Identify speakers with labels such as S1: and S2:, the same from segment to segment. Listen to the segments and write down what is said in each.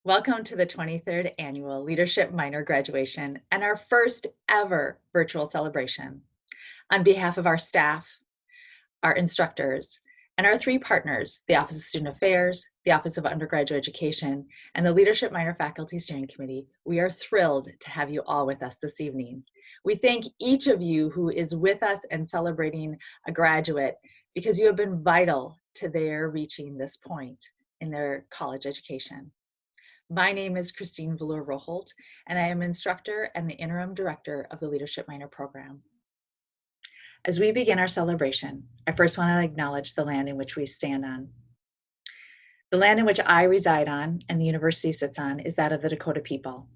S1: Welcome to the 23rd Annual Leadership Minor Graduation and our first ever virtual celebration. On behalf of our staff, our instructors, and our three partners, the Office of Student Affairs, the Office of Undergraduate Education, and the Leadership Minor Faculty Steering Committee, we are thrilled to have you all with us this evening. We thank each of you who is with us and celebrating a graduate because you have been vital to their reaching this point in their college education. My name is Christine Velour-Roholt, and I am instructor and the interim director of the Leadership Minor Program. As we begin our celebration, I first want to acknowledge the land in which we stand on. The land in which I reside on and the university sits on is that of the Dakota people,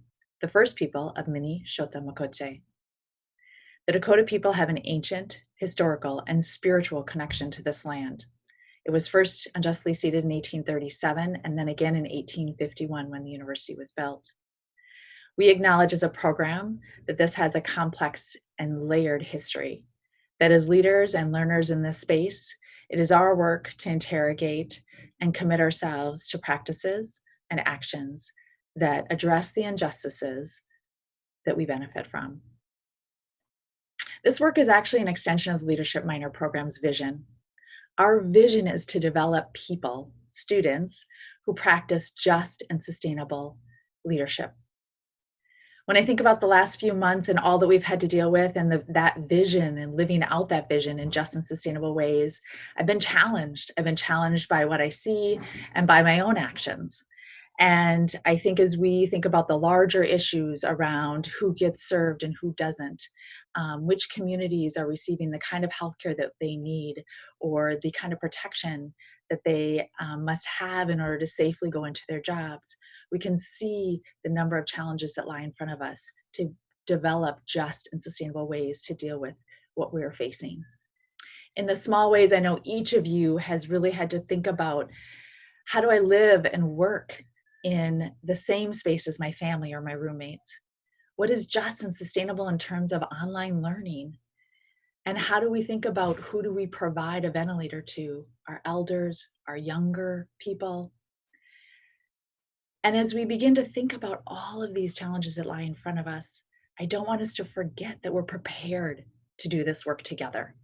S1: the first people of Minnesota Makoche. The Dakota people have an ancient, historical, and spiritual connection to this land. It was first unjustly ceded in 1837 and then again in 1851 when the university was built. We acknowledge as a program that this has a complex and layered history, that as leaders and learners in this space, it is our work to interrogate and commit ourselves to practices and actions that address the injustices that we benefit from. This work is actually an extension of the Leadership Minor Program's vision. Our vision is to develop people, students, who practice just and sustainable leadership. When I think about the last few months and all that we've had to deal with and that vision and living out that vision in just and sustainable ways, I've been challenged. I've been challenged by what I see and by my own actions. And I think as we think about the larger issues around who gets served and who doesn't, which communities are receiving the kind of healthcare that they need or the kind of protection that they must have in order to safely go into their jobs, we can see the number of challenges that lie in front of us to develop just and sustainable ways to deal with what we're facing. In the small ways, I know each of you has really had to think about, how do I live and work in the same space as my family or my roommates? What is just and sustainable in terms of online learning? And how do we think about who do we provide a ventilator to? Our elders, our younger people? And as we begin to think about all of these challenges that lie in front of us, I don't want us to forget that we're prepared to do this work together.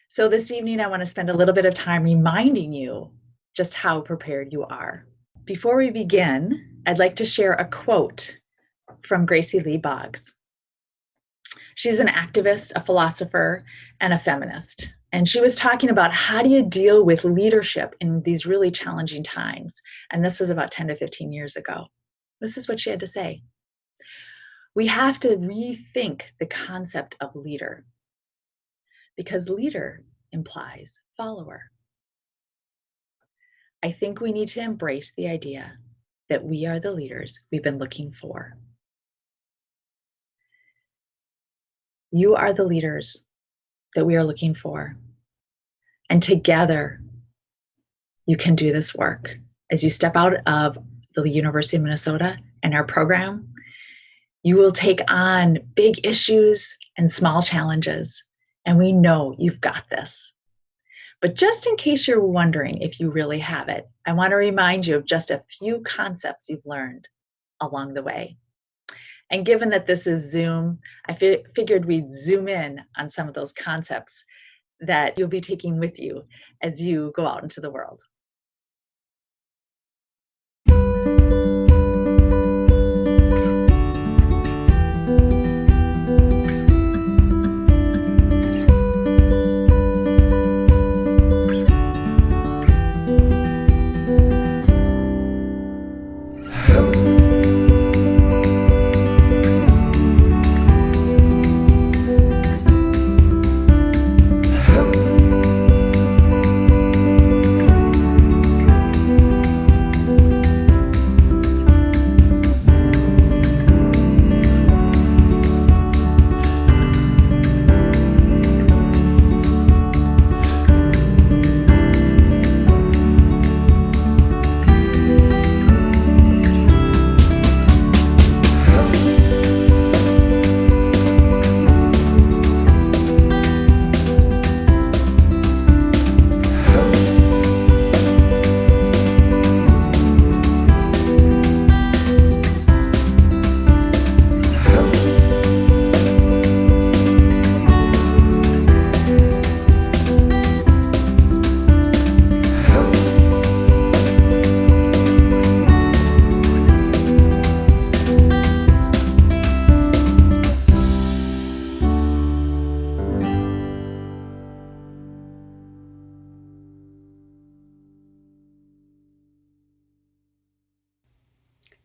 S1: So this evening, I want to spend a little bit of time reminding you just how prepared you are. Before we begin, I'd like to share a quote from Gracie Lee Boggs. She's an activist, a philosopher, and a feminist. And she was talking about how do you deal with leadership in these really challenging times. And this was about 10 to 15 years ago. This is what she had to say. We have to rethink the concept of leader, because leader implies follower. I think we need to embrace the idea that we are the leaders we've been looking for. You are the leaders that we are looking for. And together, you can do this work. As you step out of the University of Minnesota and our program, you will take on big issues and small challenges. And we know you've got this. But just in case you're wondering if you really have it, I want to remind you of just a few concepts you've learned along the way. And given that this is Zoom, I figured we'd zoom in on some of those concepts that you'll be taking with you as you go out into the world.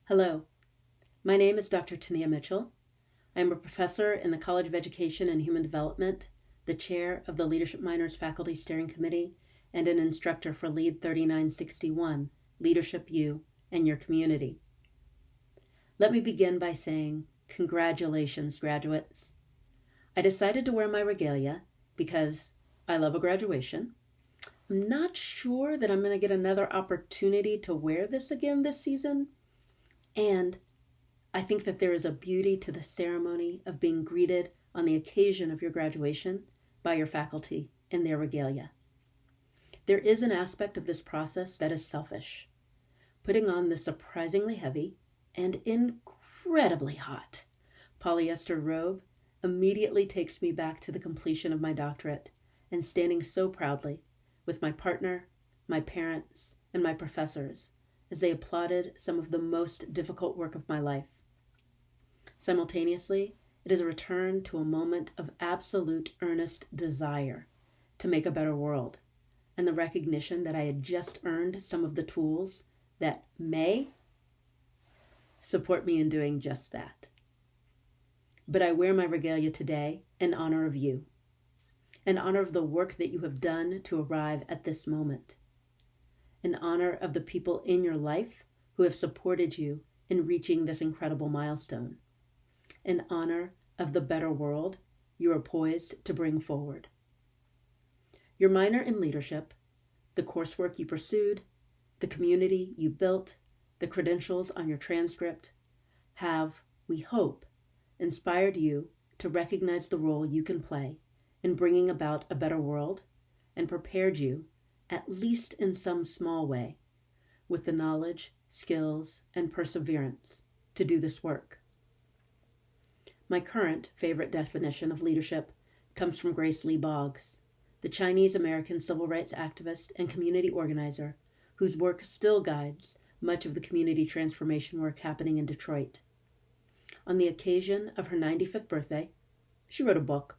S2: Hello, my name is Dr. Tania Mitchell. I am a professor in the College of Education and Human Development, the chair of the Leadership Minors Faculty Steering Committee, and an instructor for LEAD 3961, Leadership You and Your Community. Let me begin by saying, congratulations, graduates. I decided to wear my regalia because I love a graduation. I'm not sure that I'm going to get another opportunity to wear this again this season, and I think that there is a beauty to the ceremony of being greeted on the occasion of your graduation by your faculty in their regalia. There is an aspect of this process that is selfish. Putting on this surprisingly heavy and incredibly hot polyester robe immediately takes me back to the completion of my doctorate and standing so proudly with my partner, my parents, and my professors as they applauded some of the most difficult work of my life. Simultaneously, it is a return to a moment of absolute earnest desire to make a better world, and the recognition that I had just earned some of the tools that may support me in doing just that. But I wear my regalia today in honor of you, in honor of the work that you have done to arrive at this moment, in honor of the people in your life who have supported you in reaching this incredible milestone, in honor of the better world you are poised to bring forward. Your minor in leadership, the coursework you pursued, the community you built, the credentials on your transcript have, we hope, inspired you to recognize the role you can play in bringing about a better world and prepared you, at least in some small way, with the knowledge, skills, and perseverance to do this work. My current favorite definition of leadership comes from Grace Lee Boggs, the Chinese-American civil rights activist and community organizer whose work still guides much of the community transformation work happening in Detroit. On the occasion of her 95th birthday, she wrote a book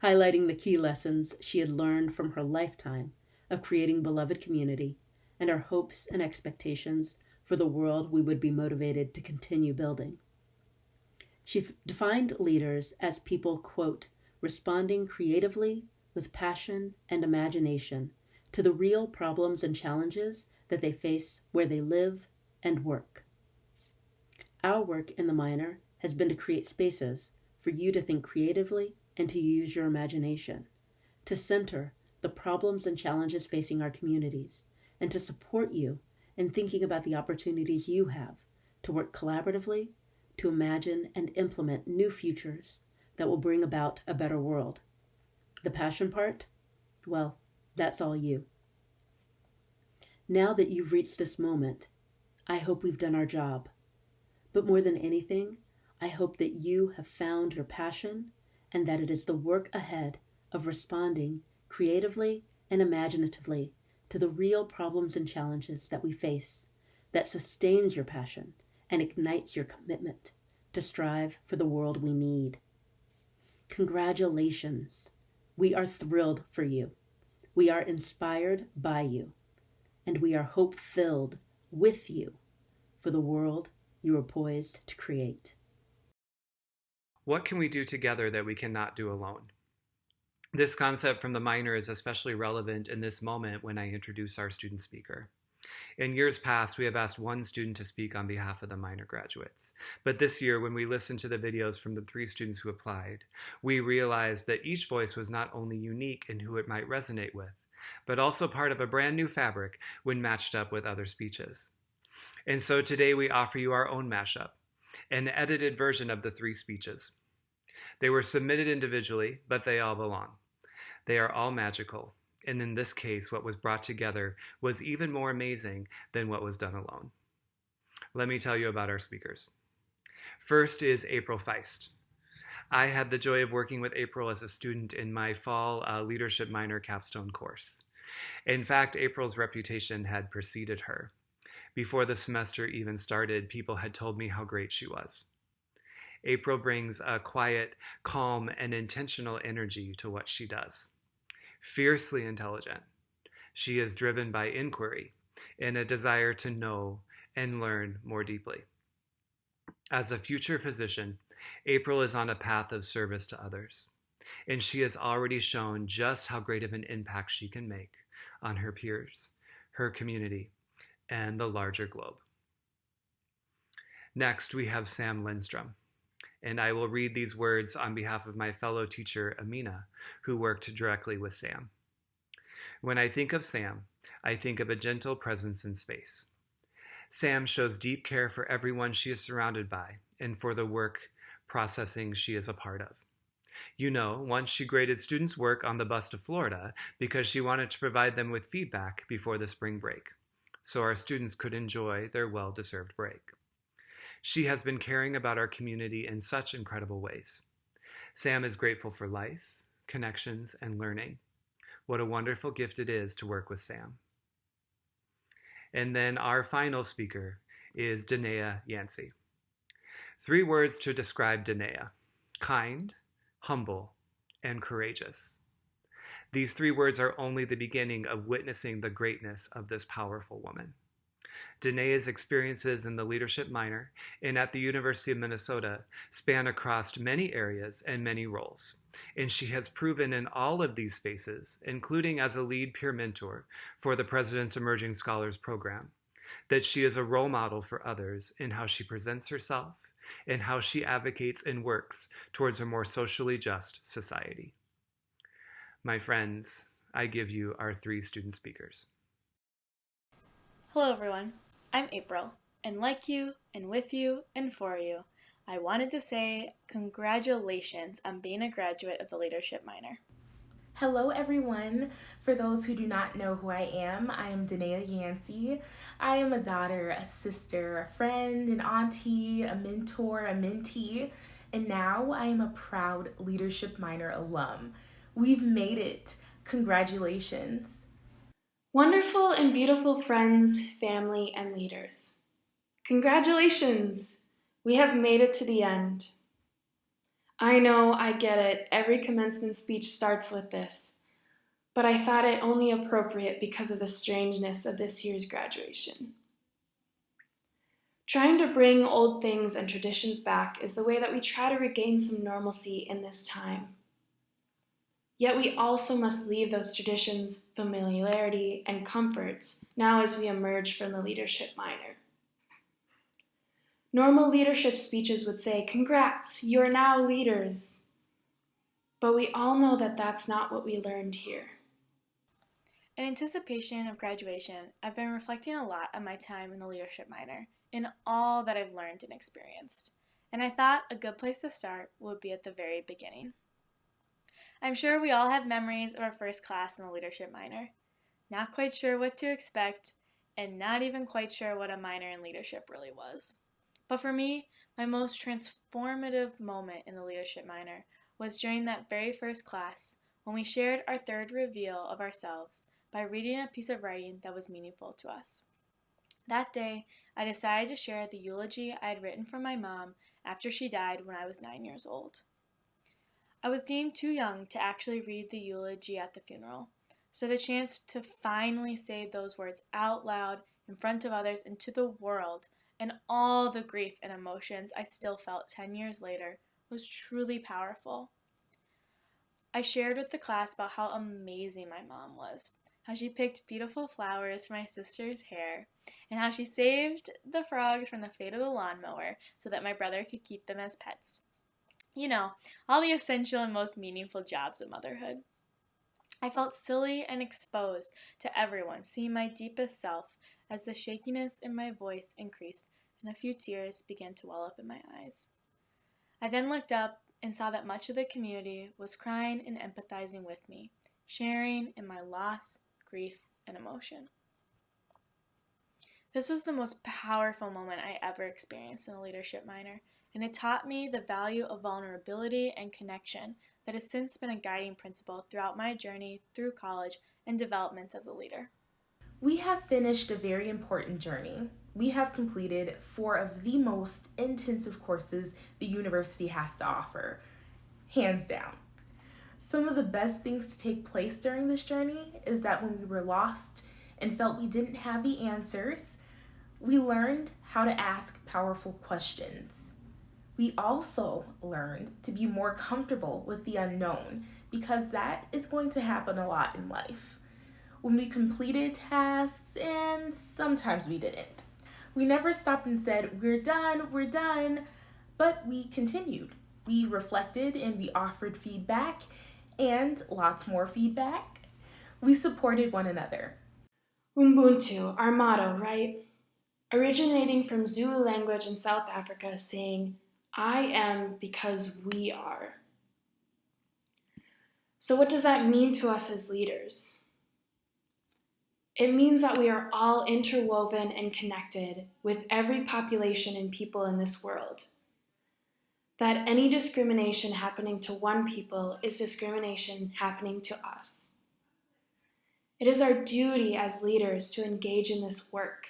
S2: highlighting the key lessons she had learned from her lifetime of creating beloved community and our hopes and expectations for the world we would be motivated to continue building. She defined leaders as people, quote, responding creatively with passion and imagination to the real problems and challenges that they face where they live and work. Our work in the minor has been to create spaces for you to think creatively and to use your imagination, to center the problems and challenges facing our communities, and to support you in thinking about the opportunities you have to work collaboratively to imagine and implement new futures that will bring about a better world. The passion part? Well, that's all you. Now that you've reached this moment, I hope we've done our job. But more than anything, I hope that you have found your passion and that it is the work ahead of responding creatively and imaginatively to the real problems and challenges that we face that sustains your passion and ignites your commitment to strive for the world we need. Congratulations. We are thrilled for you. We are inspired by you. And we are hope-filled with you for the world you are poised to create.
S3: What can we do together that we cannot do alone? This concept from the minor is especially relevant in this moment when I introduce our student speaker. In years past, we have asked one student to speak on behalf of the minor graduates. But this year, when we listened to the videos from the 3 students who applied, we realized that each voice was not only unique in who it might resonate with, but also part of a brand new fabric when matched up with other speeches. And so today we offer you our own mashup, an edited version of the 3 speeches. They were submitted individually, but they all belong. They are all magical. And in this case, what was brought together was even more amazing than what was done alone. Let me tell you about our speakers. First is April Feist. I had the joy of working with April as a student in my fall leadership minor capstone course. In fact, April's reputation had preceded her. Before the semester even started, people had told me how great she was. April brings a quiet, calm, and intentional energy to what she does. Fiercely intelligent, she is driven by inquiry and a desire to know and learn more deeply. As a future physician, April is on a path of service to others, and she has already shown just how great of an impact she can make on her peers, her community, and the larger globe. Next, we have Sam Lindstrom, and I will read these words on behalf of my fellow teacher, Amina, who worked directly with Sam. When I think of Sam, I think of a gentle presence in space. Sam shows deep care for everyone she is surrounded by and for the work processing she is a part of. You know, once she graded students' work on the bus to Florida because she wanted to provide them with feedback before the spring break, so our students could enjoy their well-deserved break. She has been caring about our community in such incredible ways. Sam is grateful for life, connections, and learning. What a wonderful gift it is to work with Sam. And then our final speaker is Danae Yancey. 3 words to describe Danae: kind, humble, and courageous. These 3 words are only the beginning of witnessing the greatness of this powerful woman. Danae's experiences in the leadership minor and at the University of Minnesota span across many areas and many roles, and she has proven in all of these spaces, including as a lead peer mentor for the President's Emerging Scholars Program, that she is a role model for others in how she presents herself and how she advocates and works towards a more socially just society. My friends, I give you our 3 student speakers.
S4: Hello everyone, I'm April, and like you, and with you, and for you, I wanted to say congratulations on being a graduate of the Leadership Minor.
S5: Hello everyone. For those who do not know who I am Danae Yancey. I am a daughter, a sister, a friend, an auntie, a mentor, a mentee, and now I am a proud Leadership Minor alum. We've made it. Congratulations.
S6: Wonderful and beautiful friends, family, and leaders. Congratulations! We have made it to the end. I know, I get it, every commencement speech starts with this, but I thought it only appropriate because of the strangeness of this year's graduation. Trying to bring old things and traditions back is the way that we try to regain some normalcy in this time. Yet we also must leave those traditions, familiarity, and comforts now as we emerge from the Leadership Minor. Normal leadership speeches would say, "Congrats, you are now leaders." But we all know that that's not what we learned here.
S4: In anticipation of graduation, I've been reflecting a lot on my time in the Leadership Minor and all that I've learned and experienced, and I thought a good place to start would be at the very beginning. I'm sure we all have memories of our first class in the Leadership Minor, not quite sure what to expect, and not even quite sure what a minor in leadership really was. But for me, my most transformative moment in the Leadership Minor was during that very first class when we shared our 3rd reveal of ourselves by reading a piece of writing that was meaningful to us. That day, I decided to share the eulogy I had written for my mom after she died when I was 9 years old. I was deemed too young to actually read the eulogy at the funeral, so the chance to finally say those words out loud in front of others and to the world, and all the grief and emotions I still felt 10 years later, was truly powerful. I shared with the class about how amazing my mom was, how she picked beautiful flowers for my sister's hair, and how she saved the frogs from the fate of the lawnmower so that my brother could keep them as pets. You know, all the essential and most meaningful jobs of motherhood. I felt silly and exposed to everyone, seeing my deepest self as the shakiness in my voice increased and a few tears began to well up in my eyes. I then looked up and saw that much of the community was crying and empathizing with me, sharing in my loss, grief, and emotion. This was the most powerful moment I ever experienced in the Leadership Minor, and it taught me the value of vulnerability and connection that has since been a guiding principle throughout my journey through college and development as a leader.
S5: We have finished a very important journey. We have completed 4 of the most intensive courses the university has to offer, hands down. Some of the best things to take place during this journey is that when we were lost and felt we didn't have the answers, We learned how to ask powerful questions. We also learned to be more comfortable with the unknown because that is going to happen a lot in life. When we completed tasks, and sometimes we didn't, we never stopped and said, we're done, but we continued. We reflected and we offered feedback and lots more feedback. We supported one another.
S6: Ubuntu, our motto, right? Originating from Zulu language in South Africa, saying, I am because we are. So what does that mean to us as leaders? It means that we are all interwoven and connected with every population and people in this world. That any discrimination happening to one people is discrimination happening to us. It is our duty as leaders to engage in this work,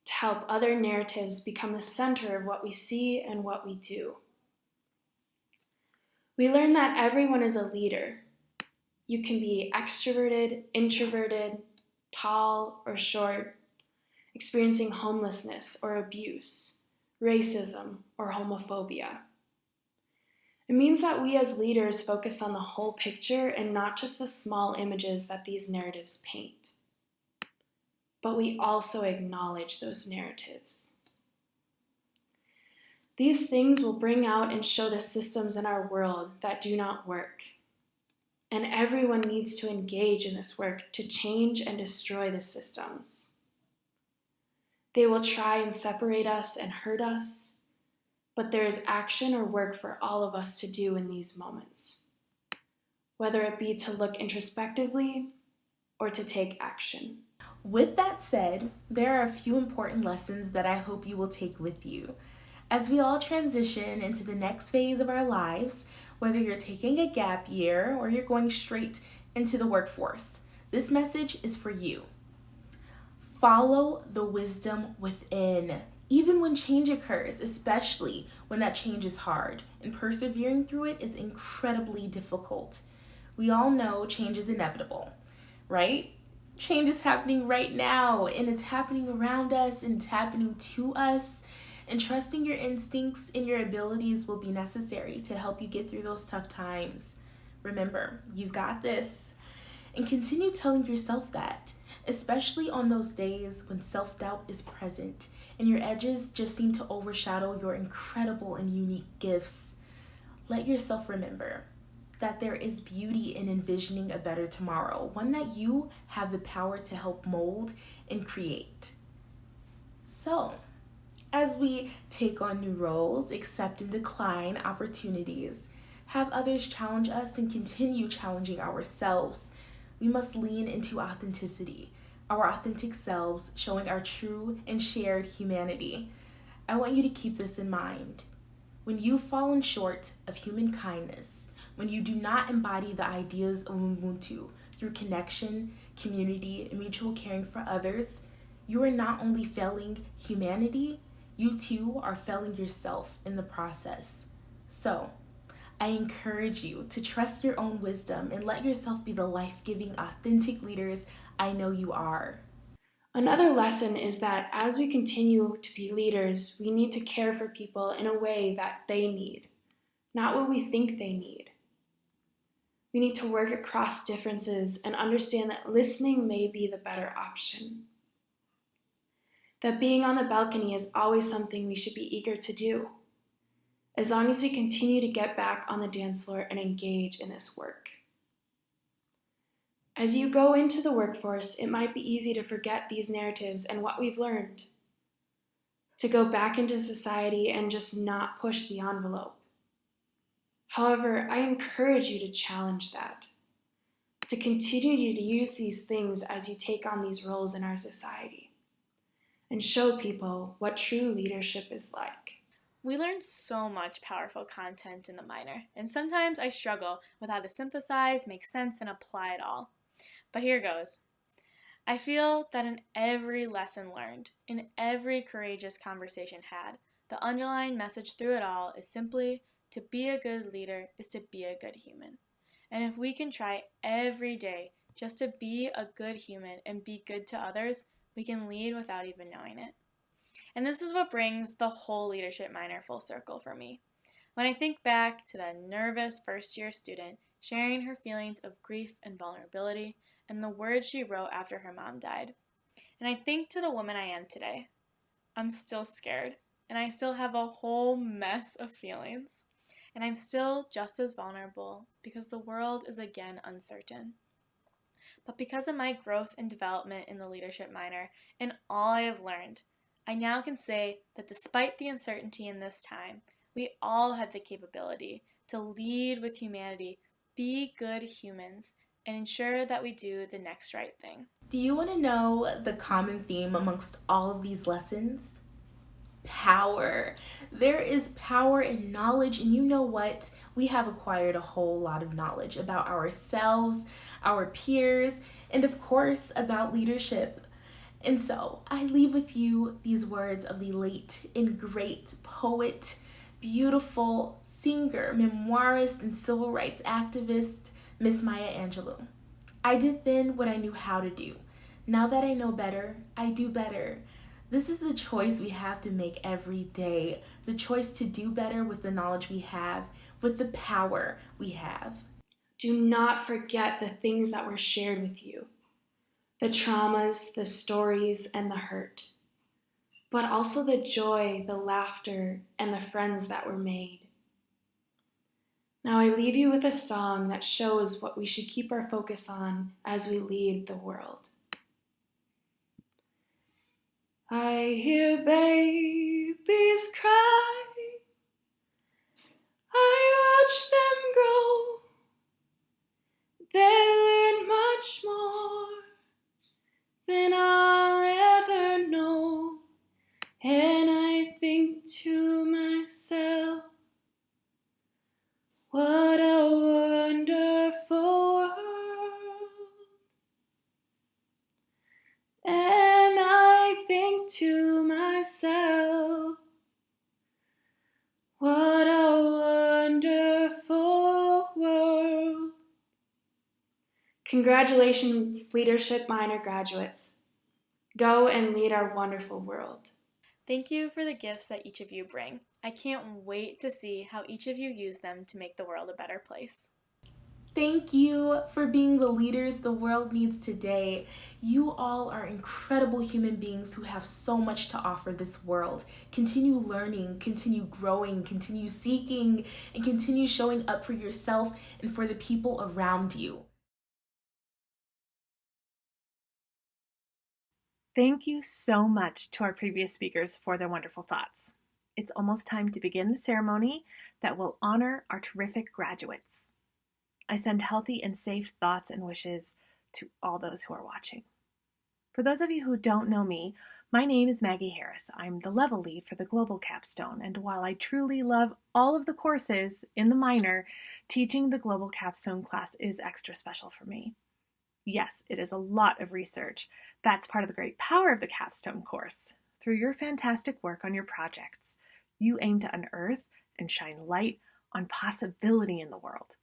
S6: to help other narratives become the center of what we see and what we do. We learn that everyone is a leader. You can be extroverted, introverted, tall or short, experiencing homelessness or abuse, racism or homophobia. It means that we as leaders focus on the whole picture and not just the small images that these narratives paint. But we also acknowledge those narratives. These things will bring out and show the systems in our world that do not work. And everyone needs to engage in this work to change and destroy the systems. They will try and separate us and hurt us, but there is action or work for all of us to do in these moments, whether it be to look introspectively or to take action.
S5: With that said, there are a few important lessons that I hope you will take with you. As we all transition into the next phase of our lives, whether you're taking a gap year or you're going straight into the workforce, this message is for you. Follow the wisdom within. Even when change occurs, especially when that change is hard, and persevering through it is incredibly difficult. We all know change is inevitable, right? Change is happening right now, and it's happening around us, and it's happening to us. And trusting your instincts and your abilities will be necessary to help you get through those tough times. Remember, you've got this. And continue telling yourself that, especially on those days when self-doubt is present and your edges just seem to overshadow your incredible and unique gifts. Let yourself remember that there is beauty in envisioning a better tomorrow, one that you have the power to help mold and create. So, as we take on new roles, accept and decline opportunities, have others challenge us and continue challenging ourselves, we must lean into authenticity, our authentic selves, showing our true and shared humanity. I want you to keep this in mind. When you've fallen short of human kindness, when you do not embody the ideas of Ubuntu through connection, community, and mutual caring for others, you are not only failing humanity, you too are failing yourself in the process. So, I encourage you to trust your own wisdom and let yourself be the life-giving, authentic leaders I know you are.
S6: Another lesson is that as we continue to be leaders, we need to care for people in a way that they need, not what we think they need. We need to work across differences and understand that listening may be the better option. That being on the balcony is always something we should be eager to do, as long as we continue to get back on the dance floor and engage in this work. As you go into the workforce, it might be easy to forget these narratives and what we've learned, to go back into society and just not push the envelope. However, I encourage you to challenge that, to continue to use these things as you take on these roles in our society, and show people what true leadership is like.
S4: We learned so much powerful content in the minor, and sometimes I struggle with how to synthesize, make sense, and apply it all. But here goes. I feel that in every lesson learned, in every courageous conversation had, the underlying message through it all is simply to be a good leader is to be a good human. And if we can try every day just to be a good human and be good to others, we can lead without even knowing it. And this is what brings the whole leadership minor full circle for me. When I think back to that nervous first-year student sharing her feelings of grief and vulnerability and the words she wrote after her mom died, and I think to the woman I am today, I'm still scared, and I still have a whole mess of feelings, and I'm still just as vulnerable because the world is again uncertain. But because of my growth and development in the leadership minor and all I have learned, I now can say that despite the uncertainty in this time, we all have the capability to lead with humanity, be good humans, and ensure that we do the next right thing.
S5: Do you want to know the common theme amongst all of these lessons? Power. There is power in knowledge, and you know what? We have acquired a whole lot of knowledge about ourselves, our peers, and of course about leadership. And so I leave with you these words of the late and great poet, beautiful singer, memoirist, and civil rights activist, Miss Maya Angelou. I did then what I knew how to do. Now that I know better, I do better. This is the choice we have to make every day, the choice to do better with the knowledge we have, with the power we have.
S6: Do not forget the things that were shared with you, the traumas, the stories, and the hurt, but also the joy, the laughter, and the friends that were made. Now I leave you with a song that shows what we should keep our focus on as we lead the world. I hear babies cry, I watch them grow, they learn much more than I'll ever know, and I think to myself, what a wonderful world. And I think to myself, what a wonderful world. Congratulations, Leadership Minor graduates. Go and lead our wonderful world.
S4: Thank you for the gifts that each of you bring. I can't wait to see how each of you use them to make the world a better place.
S5: Thank you for being the leaders the world needs today. You all are incredible human beings who have so much to offer this world. Continue learning, continue growing, continue seeking, and continue showing up for yourself and for the people around you.
S7: Thank you so much to our previous speakers for their wonderful thoughts. It's almost time to begin the ceremony that will honor our terrific graduates. I send healthy and safe thoughts and wishes to all those who are watching. For those of you who don't know me, my name is Maggie Harris. I'm the level lead for the Global Capstone, and while I truly love all of the courses in the minor, teaching the Global Capstone class is extra special for me. Yes, it is a lot of research. That's part of the great power of the Capstone course. Through your fantastic work on your projects, you aim to unearth and shine light on possibility in the world.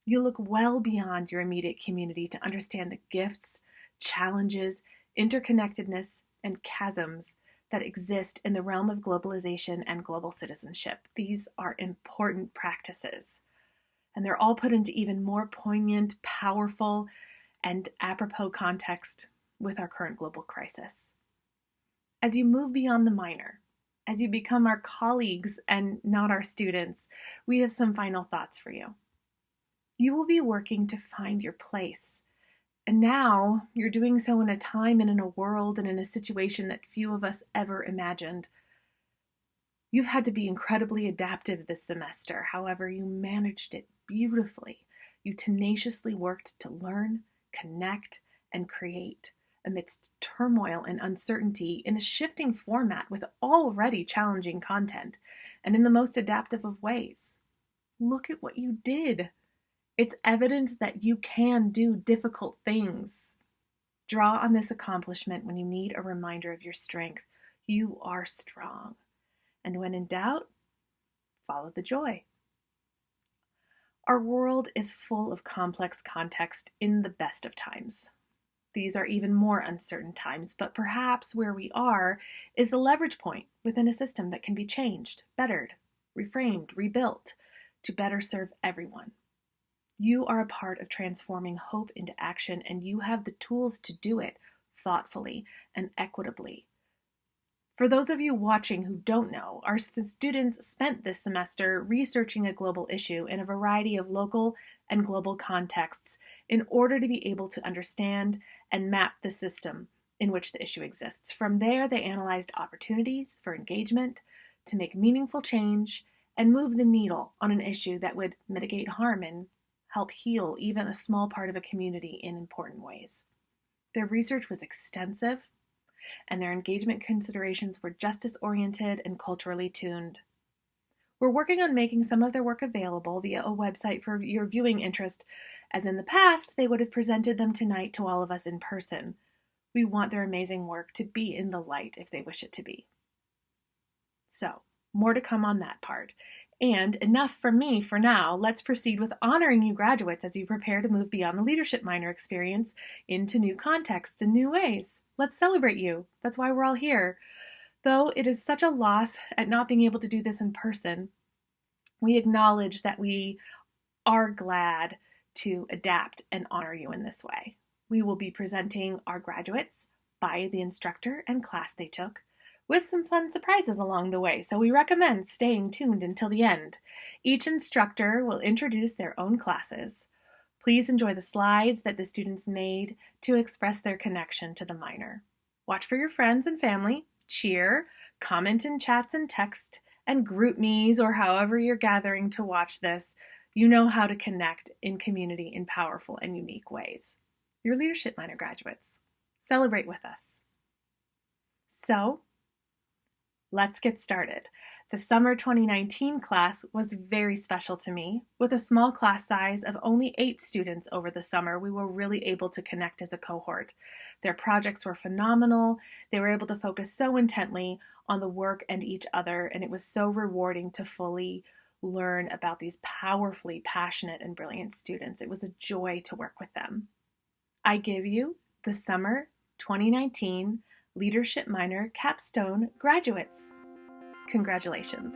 S7: You look well beyond your immediate community to understand the gifts, challenges, interconnectedness, and chasms that exist in the realm of globalization and global citizenship. These are important practices, and they're all put into even more poignant, powerful, and apropos context with our current global crisis. As you move beyond the minor, as you become our colleagues and not our students, we have some final thoughts for you. You will be working to find your place. And now you're doing so in a time and in a world and in a situation that few of us ever imagined. You've had to be incredibly adaptive this semester. However, you managed it beautifully. You tenaciously worked to learn, connect, and create amidst turmoil and uncertainty in a shifting format with already challenging content and in the most adaptive of ways. Look at what you did. It's evidence that you can do difficult things. Draw on this accomplishment when you need a reminder of your strength. You are strong. And when in doubt, follow the joy. Our world is full of complex context in the best of times. These are even more uncertain times, but perhaps where we are is the leverage point within a system that can be changed, bettered, reframed, rebuilt to better serve everyone. You are a part of transforming hope into action, and you have the tools to do it thoughtfully and equitably. For those of you watching who don't know, our students spent this semester researching a global issue in a variety of local and global contexts in order to be able to understand and map the system in which the issue exists. From there, they analyzed opportunities for engagement to make meaningful change and move the needle on an issue that would mitigate harm and help heal even a small part of a community in important ways. Their research was extensive, and their engagement considerations were justice-oriented and culturally tuned. We're working on making some of their work available via a website for your viewing interest, as in the past, they would have presented them tonight to all of us in person. We want their amazing work to be in the light if they wish it to be. So, more to come on that part. And enough from me for now. Let's proceed with honoring you graduates as you prepare to move beyond the leadership minor experience into new contexts and new ways. Let's celebrate you. That's why we're all here. Though it is such a loss at not being able to do this in person, we acknowledge that we are glad to adapt and honor you in this way. We will be presenting our graduates by the instructor and class they took, with some fun surprises along the way, so we recommend staying tuned until the end. Each instructor will introduce their own classes. Please enjoy the slides that the students made to express their connection to the minor. Watch for your friends and family, cheer, comment in chats and text, and group me's or however you're gathering to watch this. You know how to connect in community in powerful and unique ways. Your leadership minor graduates, celebrate with us. So, let's get started. The summer 2019 class was very special to me. With a small class size of only 8 students over the summer, we were really able to connect as a cohort. Their projects were phenomenal. They were able to focus so intently on the work and each other, and it was so rewarding to fully learn about these powerfully passionate and brilliant students. It was a joy to work with them. I give you the summer 2019 Leadership Minor Capstone graduates. Congratulations.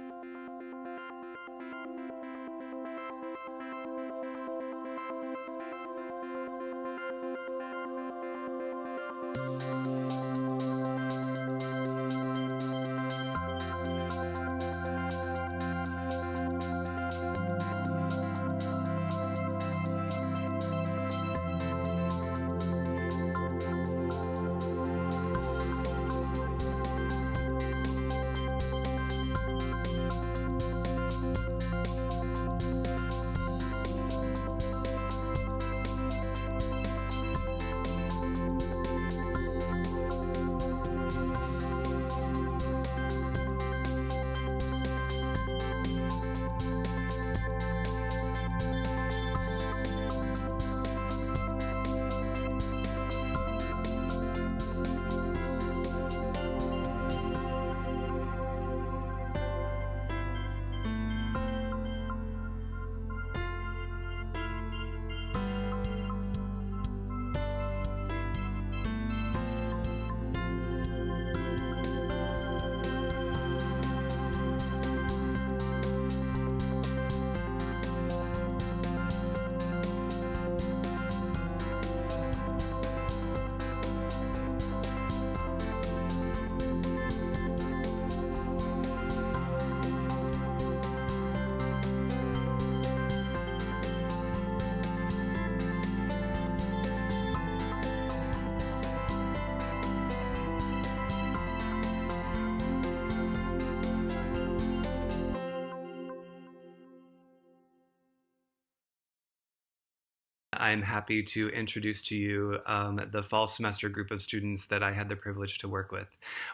S3: I'm happy to introduce to you the fall semester group of students that I had the privilege to work with.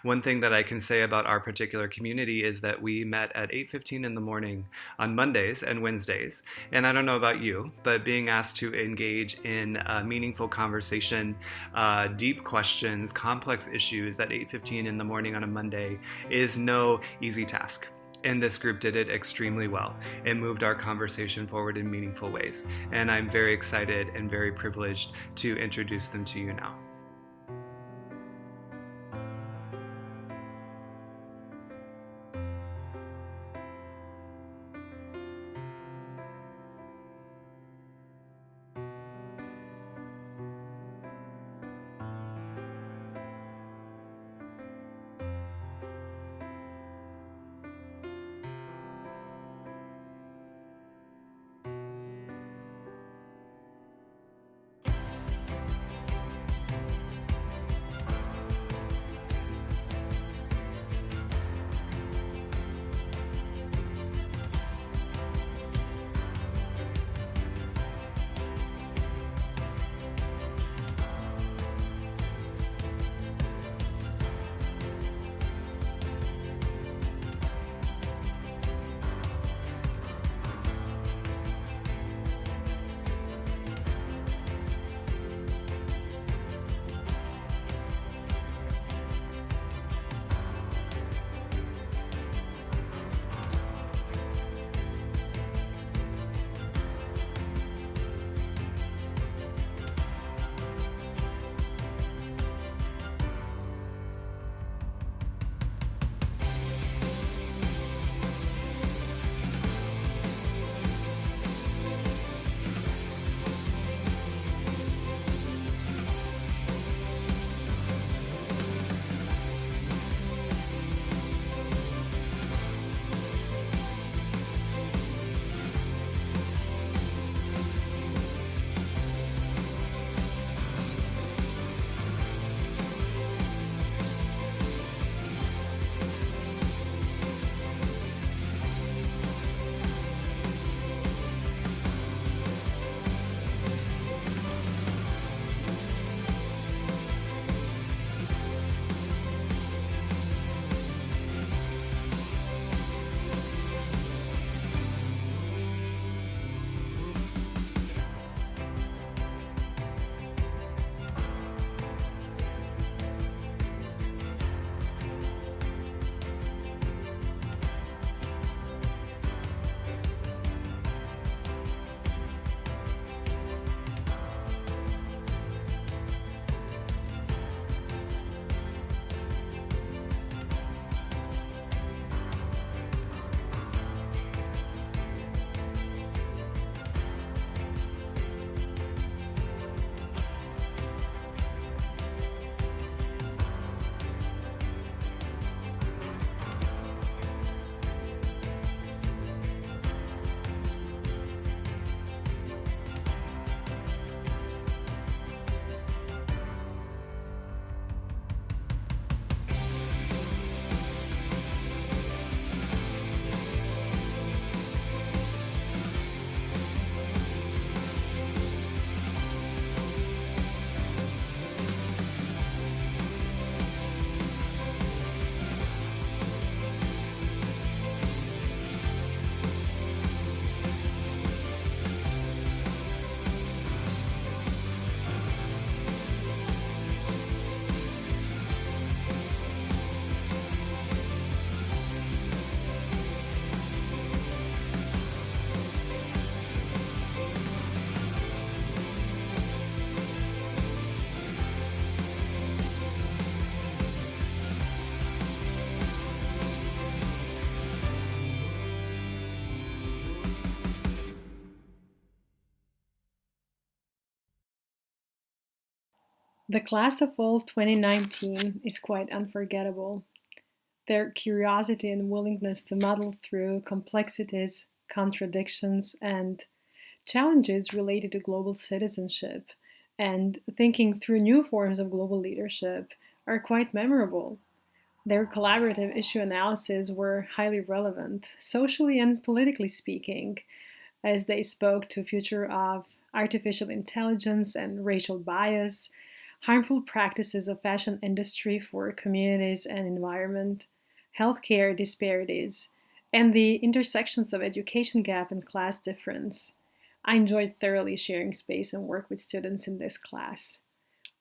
S3: One thing that I can say about our particular community is that we met at 8:15 in the morning on Mondays and Wednesdays. And I don't know about you, but being asked to engage in a meaningful conversation, deep questions, complex issues at 8:15 in the morning on a Monday is no easy task. And this group did it extremely well. It moved our conversation forward in meaningful ways. And I'm very excited and very privileged to introduce them to you now.
S8: The class of fall 2019 is quite unforgettable. Their curiosity and willingness to muddle through complexities, contradictions, and challenges related to global citizenship and thinking through new forms of global leadership are quite memorable. Their collaborative issue analyses were highly relevant, socially and politically speaking, as they spoke to the future of artificial intelligence and racial bias, harmful practices of fashion industry for communities and environment, healthcare disparities, and the intersections of education gap and class difference. I enjoyed thoroughly sharing space and work with students in this class.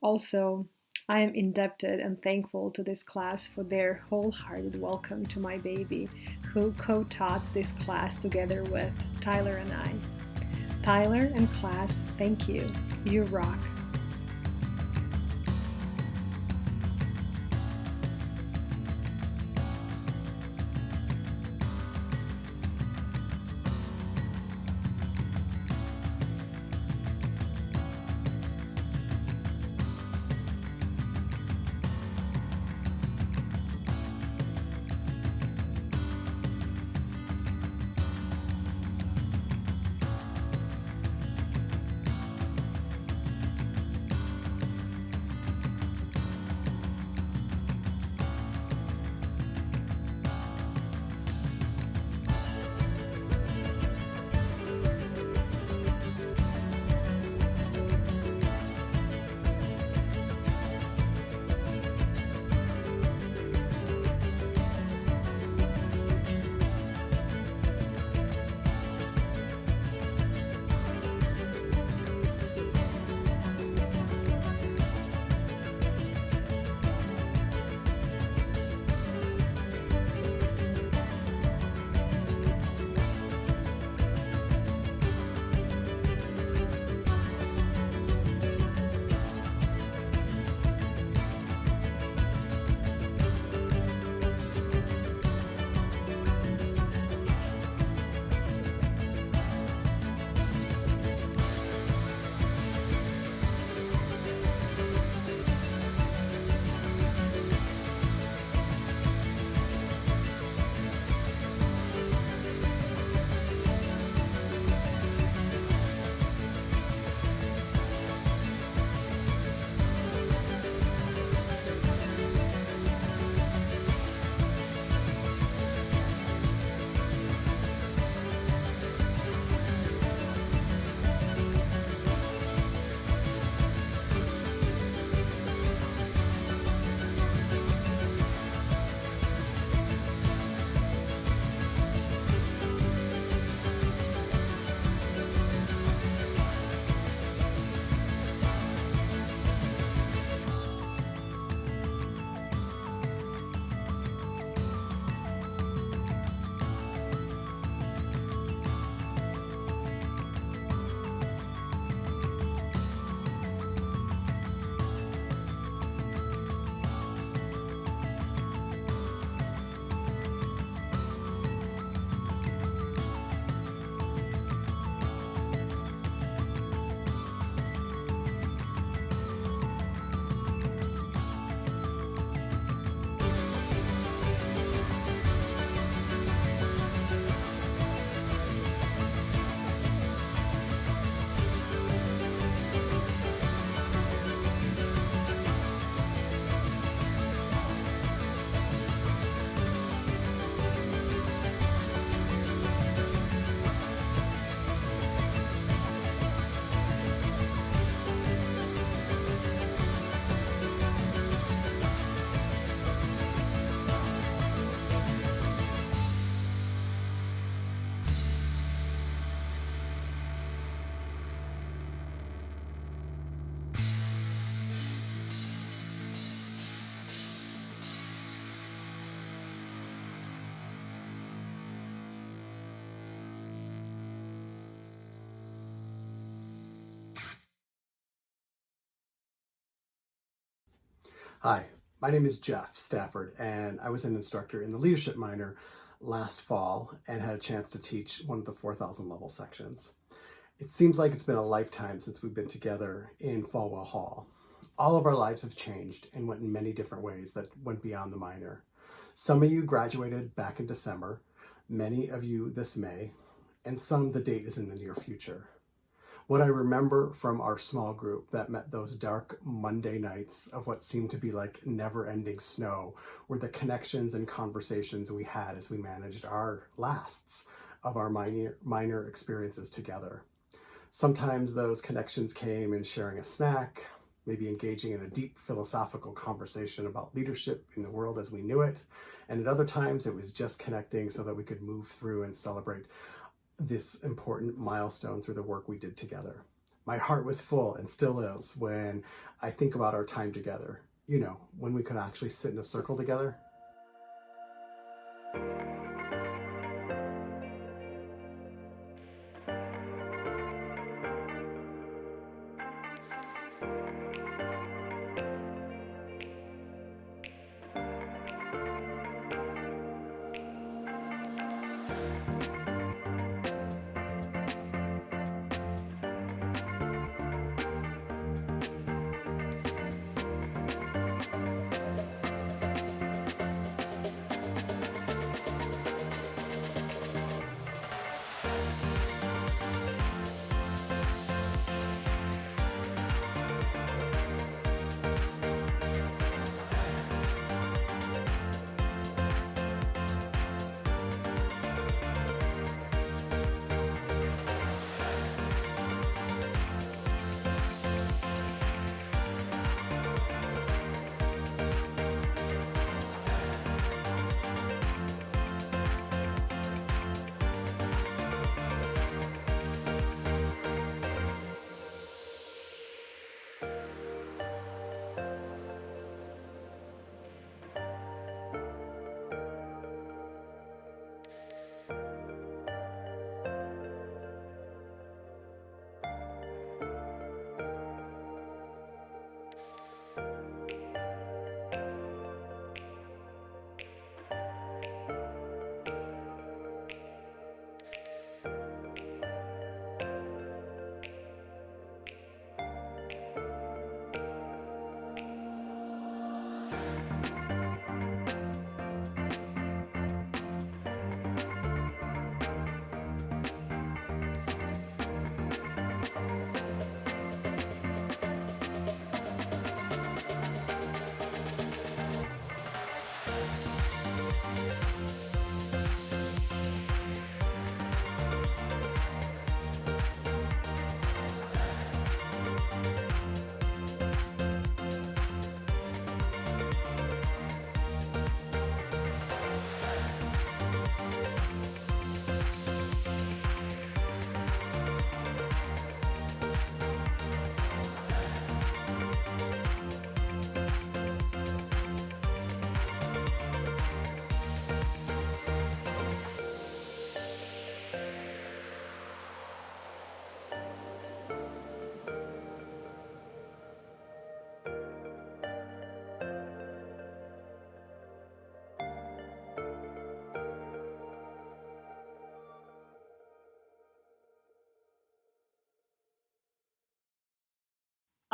S8: Also, I am indebted and thankful to this class for their wholehearted welcome to my baby, who co-taught this class together with Tyler and I. Tyler and class, thank you. You rock.
S9: Hi, my name is Jeff Stafford, and I was an instructor in the leadership minor last fall and had a chance to teach one of the 4,000 level sections. It seems like it's been a lifetime since we've been together in Falwell Hall. All of our lives have changed and went in many different ways that went beyond the minor. Some of you graduated back in December, many of you this May, and some the date is in the near future. What I remember from our small group that met those dark Monday nights of what seemed to be like never-ending snow were the connections and conversations we had as we managed our lasts of our minor experiences together. Sometimes those connections came in sharing a snack, maybe engaging in a deep philosophical conversation about leadership in the world as we knew it. And at other times it was just connecting so that we could move through and celebrate this important milestone through the work we did together. My heart was full and still is when I think about our time together. You know, when we could actually sit in a circle together.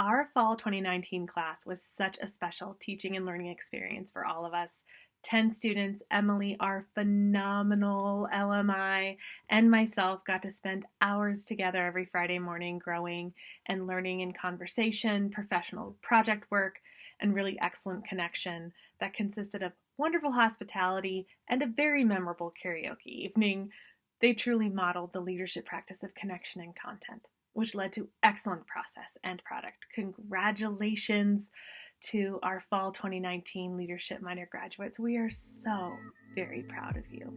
S7: Our fall 2019 class was such a special teaching and learning experience for all of us. 10 students, Emily, our phenomenal LMI, and myself got to spend hours together every Friday morning growing and learning in conversation, professional project work, and really excellent connection that consisted of wonderful hospitality and a very memorable karaoke evening. They truly modeled the leadership practice of connection and content, which led to excellent process and product. Congratulations to our fall 2019 Leadership Minor graduates. We are so very proud of you.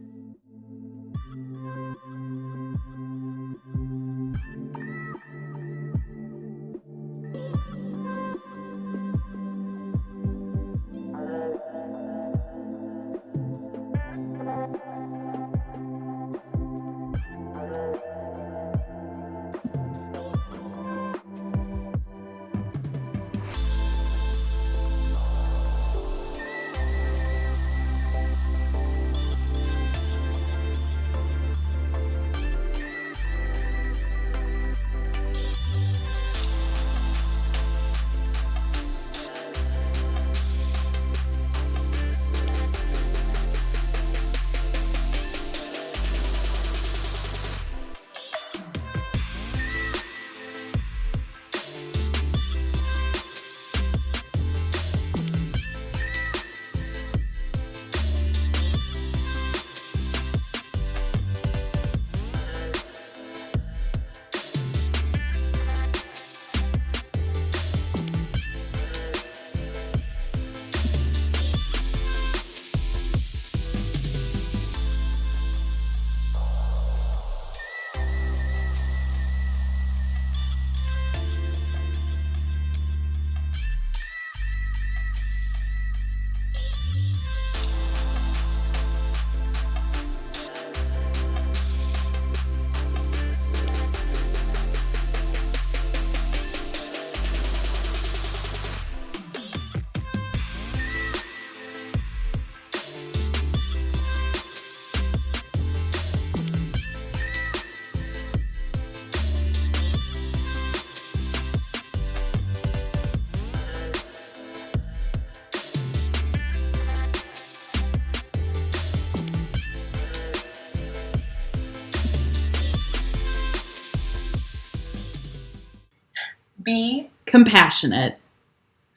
S10: Be
S2: compassionate.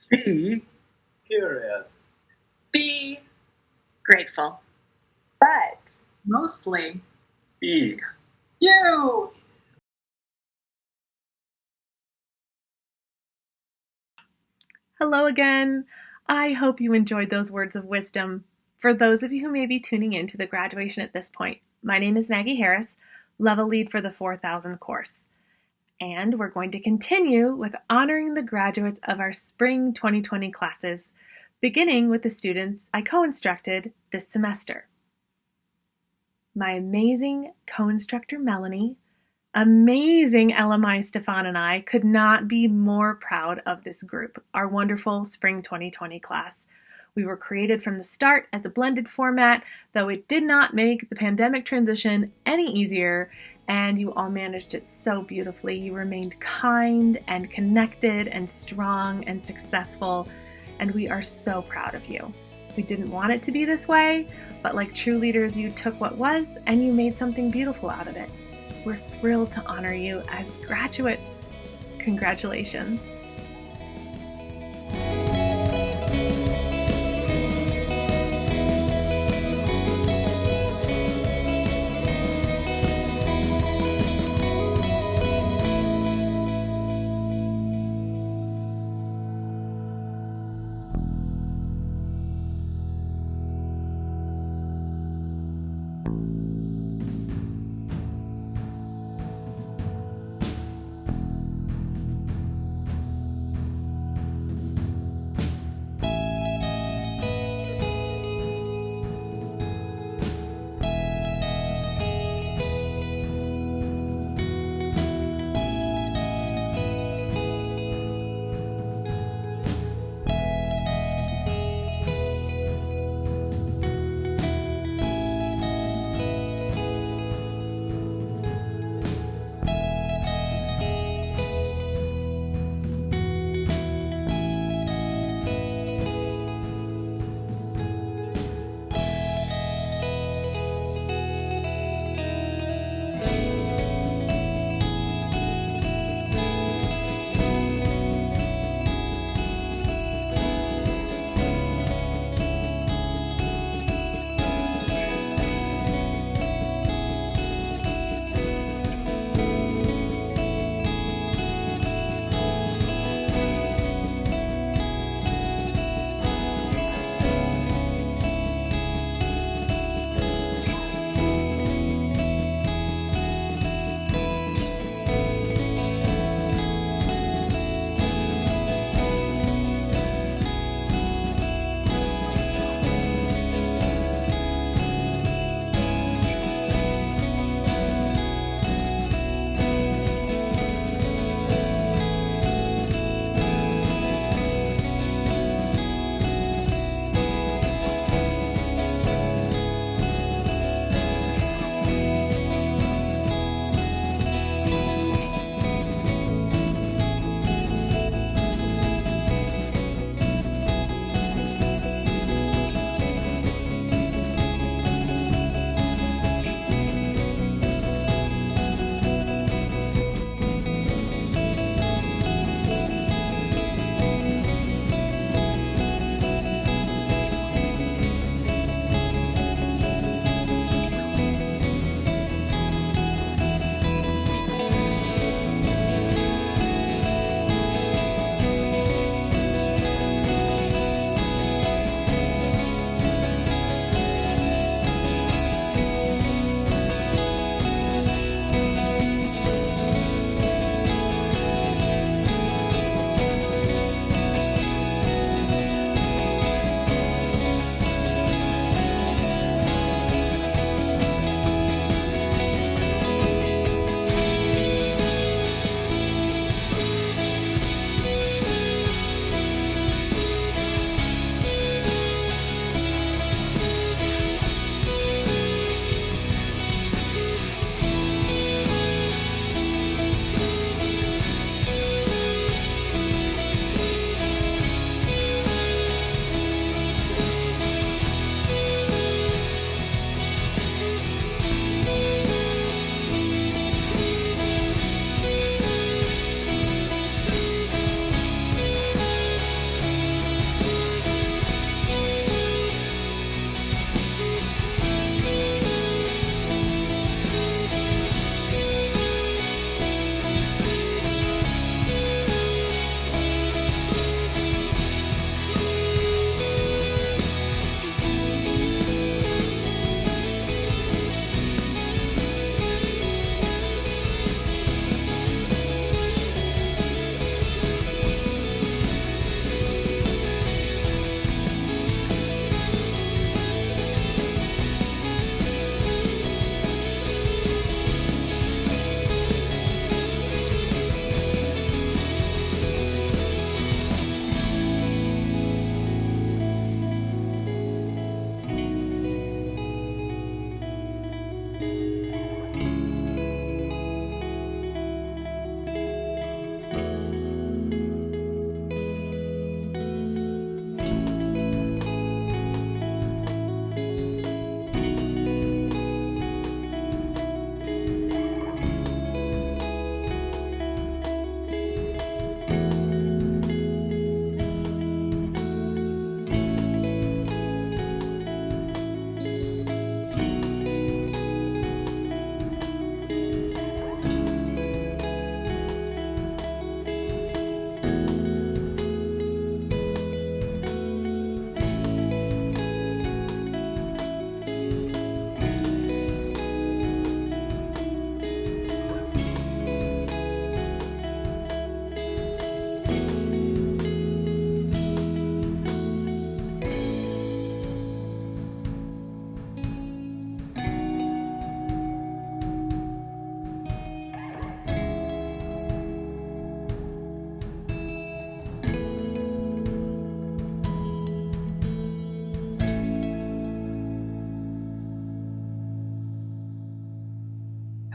S11: Be curious.
S10: Be
S1: Grateful.
S10: but mostly
S11: Be
S10: you.
S7: Hello again. I hope you enjoyed those words of wisdom. For those of you who may be tuning in to the graduation at this point, my name is Maggie Harris, level lead for the 4000 course. And we're going to continue with honoring the graduates of our spring 2020 classes, beginning with the students I co-instructed this semester. My amazing co-instructor Melanie, amazing LMI Stefan, and I could not be more proud of this group, our wonderful spring 2020 class. We were created from the start as a blended format, though it did not make the pandemic transition any easier, and you all managed it so beautifully. You remained kind and connected and strong and successful, and we are so proud of you. We didn't want it to be this way, but like true leaders, you took what was and you made something beautiful out of it. We're thrilled to honor you as graduates. Congratulations.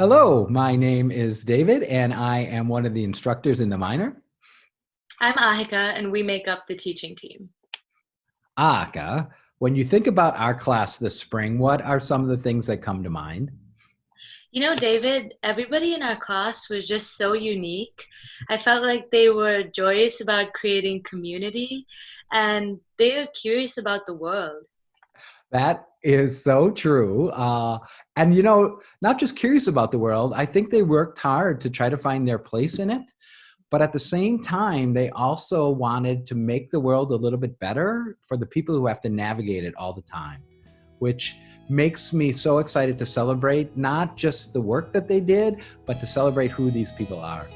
S12: Hello, my name is David, and I am one of the instructors in the minor.
S13: I'm Ahika, and we make up the teaching team.
S12: Ahika, when you think about our class this spring, what are some of the things that come to mind?
S13: You know, David, everybody in our class was just so unique. I felt like they were joyous about creating community, and they were curious about the world.
S12: That is so true. And, not just curious about the world, I think they worked hard to try to find their place in it. But at the same time, they also wanted to make the world a little bit better for the people who have to navigate it all the time, which makes me so excited to celebrate not just the work that they did, but to celebrate who these people are.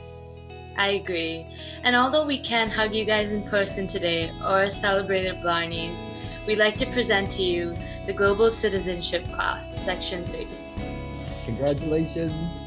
S13: I agree. And although we can't hug you guys in person today or celebrate at Blarney's, we'd like to present to you the Global Citizenship class, Section 3.
S12: Congratulations.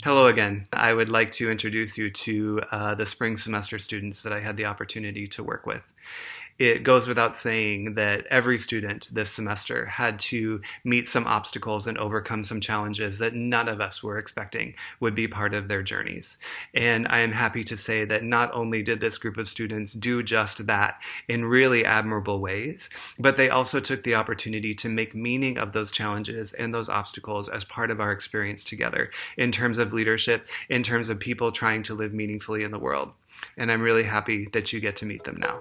S3: Hello again. I would like to introduce you to the spring semester students that I had the opportunity to work with. It goes without saying that every student this semester had to meet some obstacles and overcome some challenges that none of us were expecting would be part of their journeys. And I am happy to say that not only did this group of students do just that in really admirable ways, but they also took the opportunity to make meaning of those challenges and those obstacles as part of our experience together in terms of leadership, in terms of people trying to live meaningfully in the world. And I'm really happy that you get to meet them now.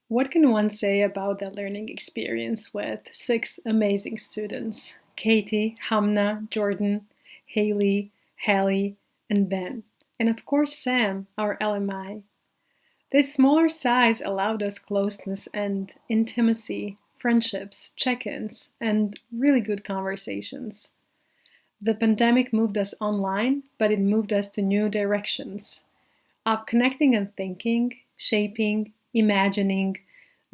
S8: What can one say about that learning experience with 6 amazing students? Katie, Hamna, Jordan, Haley, Hallie, and Ben. And of course Sam, our LMI. This smaller size allowed us closeness and intimacy, friendships, check-ins, and really good conversations. The pandemic moved us online, but it moved us to new directions of connecting and thinking, shaping, imagining,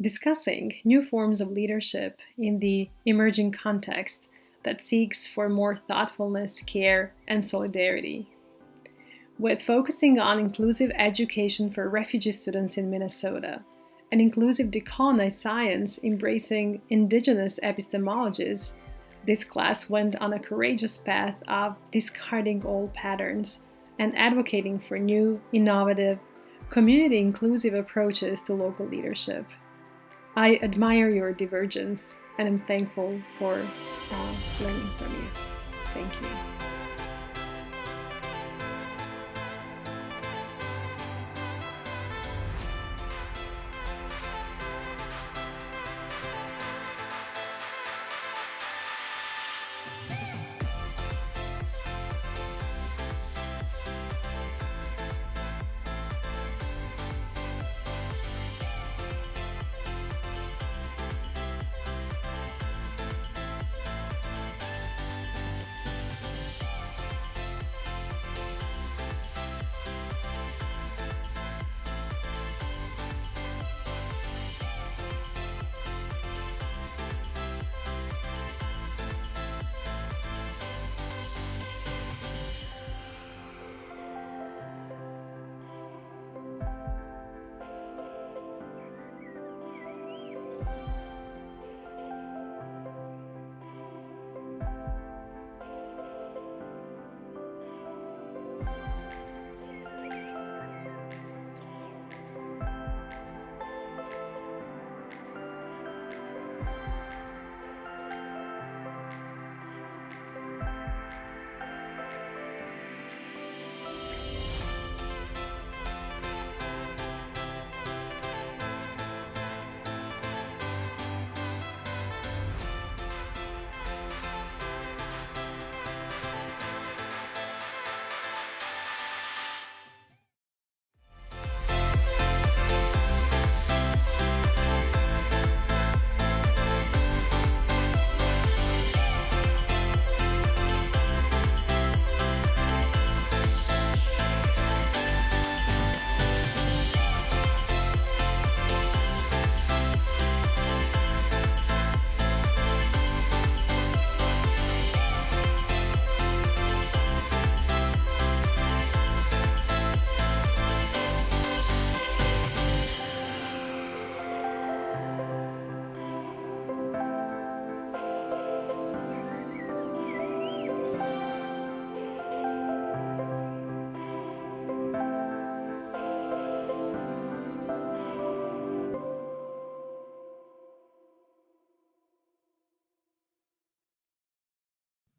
S8: discussing new forms of leadership in the emerging context that seeks for more thoughtfulness, care, and solidarity. With focusing on inclusive education for refugee students in Minnesota and inclusive decolonized science embracing indigenous epistemologies, this class went on a courageous path of discarding old patterns and advocating for new, innovative, community-inclusive approaches to local leadership. I admire your divergence and am thankful for learning from you. Thank you.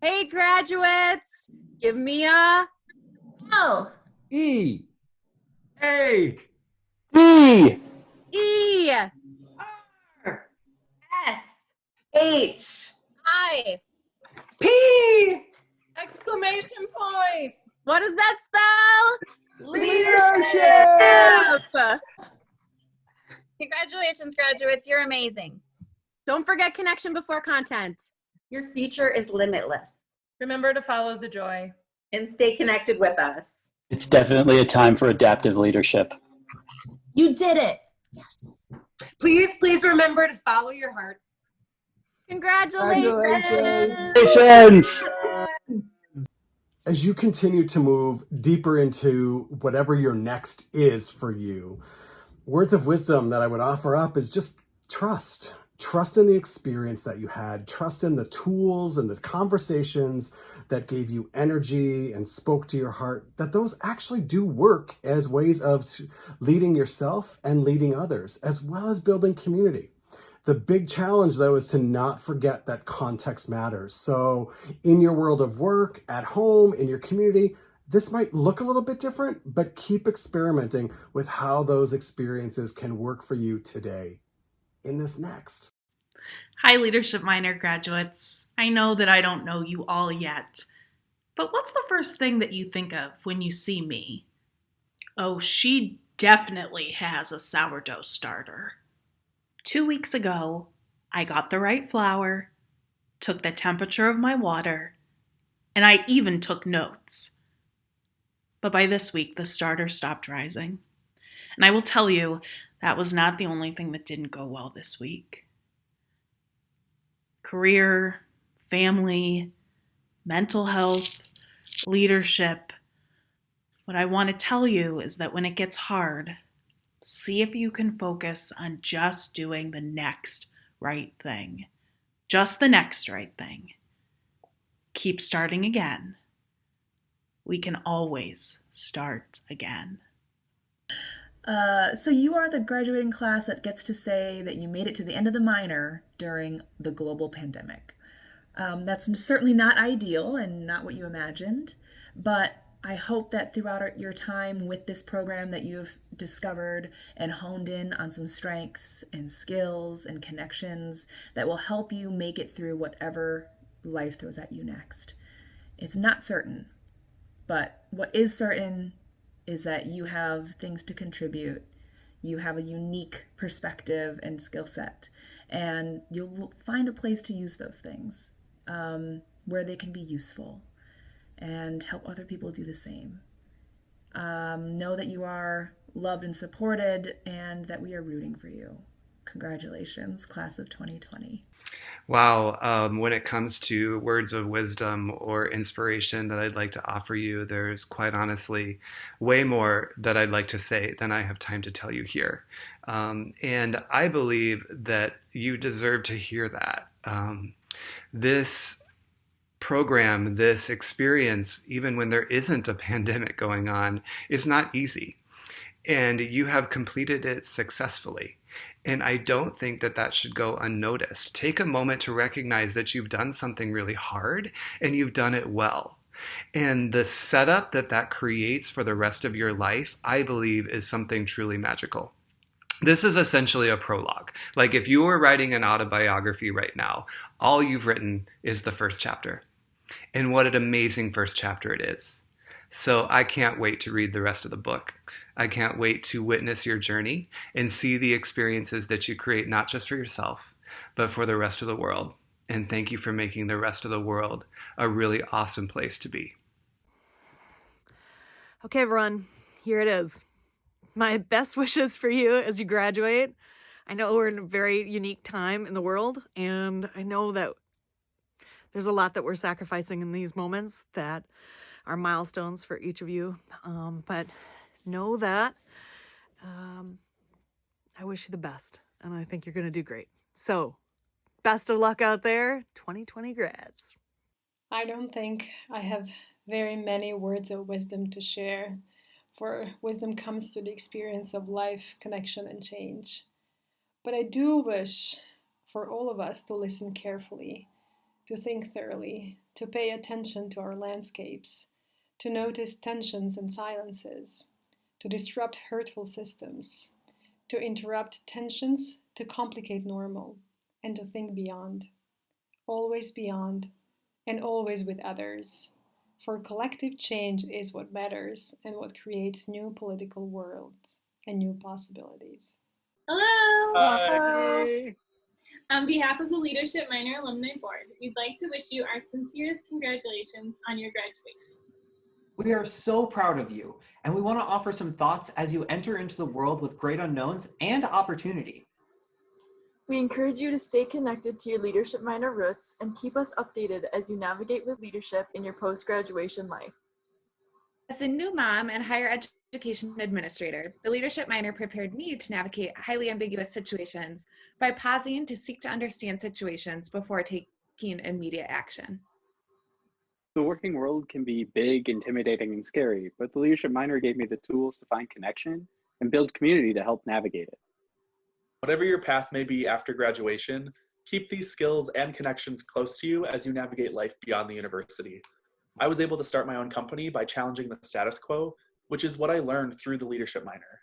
S14: Hey, graduates, give me a L.
S12: E.
S11: A.
S15: B.
S14: E.
S10: R. S. H.
S14: I.
S10: P. Exclamation point.
S14: What does that spell?
S10: Leadership.
S14: Congratulations, graduates. You're amazing. Don't forget connection before content.
S16: Your future is limitless.
S10: Remember to follow the joy.
S16: And stay connected with us.
S15: It's definitely a time for adaptive leadership.
S14: You did it. Yes.
S10: Please remember to follow your hearts.
S14: Congratulations.
S15: Congratulations.
S9: As you continue to move deeper into whatever your next is for you, words of wisdom that I would offer up is just trust. Trust in the experience that you had. Trust in the tools and the conversations that gave you energy and spoke to your heart, that those actually do work as ways of leading yourself and leading others, as well as building community. The big challenge, though, is to not forget that context matters. So in your world of work, at home, in your community, this might look a little bit different, but keep experimenting with how those experiences can work for you today. In this next.
S17: Hi, Leadership Minor graduates. I know that I don't know you all yet, but what's the first thing that you think of when you see me? Oh, she definitely has a sourdough starter. 2 weeks ago, I got the right flour, took the temperature of my water, and I even took notes. But by this week, the starter stopped rising. And I will tell you, that was not the only thing that didn't go well this week. Career, family, mental health, leadership. What I want to tell you is that when it gets hard, see if you can focus on just doing the next right thing. Just the next right thing. Keep starting again. We can always start again.
S18: So you are the graduating class that gets to say that you made it to the end of the minor during the global pandemic. That's certainly not ideal and not what you imagined, but I hope that throughout your time with this program that you've discovered and honed in on some strengths and skills and connections that will help you make it through whatever life throws at you next. It's not certain, but what is certain is that you have things to contribute. You have a unique perspective and skill set, and you'll find a place to use those things where they can be useful and help other people do the same. Know that you are loved and supported and that we are rooting for you. Congratulations, class of 2020.
S3: Wow. When it comes to words of wisdom or inspiration that I'd like to offer you, there's quite honestly way more that I'd like to say than I have time to tell you here. And I believe that you deserve to hear that. This program, this experience, even when there isn't a pandemic going on, is not easy. And you have completed it successfully. And I don't think that that should go unnoticed. Take a moment to recognize that you've done something really hard and you've done it well. And the setup that that creates for the rest of your life, I believe, is something truly magical. This is essentially a prologue. Like if you were writing an autobiography right now, all you've written is the first chapter. And what an amazing first chapter it is. So I can't wait to read the rest of the book. I can't wait to witness your journey and see the experiences that you create, not just for yourself, but for the rest of the world. And thank you for making the rest of the world a really awesome place to be.
S19: Okay, everyone, here it is. My best wishes for you as you graduate. I know we're in a very unique time in the world, and I know that there's a lot that we're sacrificing in these moments that are milestones for each of you. But know that I wish you the best, and I think you're going to do great. So, best of luck out there, 2020 grads.
S8: I don't think I have very many words of wisdom to share, for wisdom comes through the experience of life, connection, and change. But I do wish for all of us to listen carefully, to think thoroughly, to pay attention to our landscapes, to notice tensions and silences, to disrupt hurtful systems, to interrupt tensions, to complicate normal, and to think beyond, and always with others. For collective change is what matters and what creates new political worlds and new possibilities.
S20: Hello!
S11: Hi.
S20: On behalf of the Leadership Minor Alumni Board, we'd like to wish you our sincerest congratulations on your graduation.
S21: We are so proud of you, and we want to offer some thoughts as you enter into the world with great unknowns and opportunity.
S22: We encourage you to stay connected to your leadership minor roots and keep us updated as you navigate with leadership in your post-graduation life.
S23: As a new mom and higher education administrator, the leadership minor prepared me to navigate highly ambiguous situations by pausing to seek to understand situations before taking immediate action.
S24: The working world can be big, intimidating, and scary, but the leadership minor gave me the tools to find connection and build community to help navigate it.
S25: Whatever your path may be after graduation, keep these skills and connections close to you as you navigate life beyond the university. I was able to start my own company by challenging the status quo, which is what I learned through the leadership minor.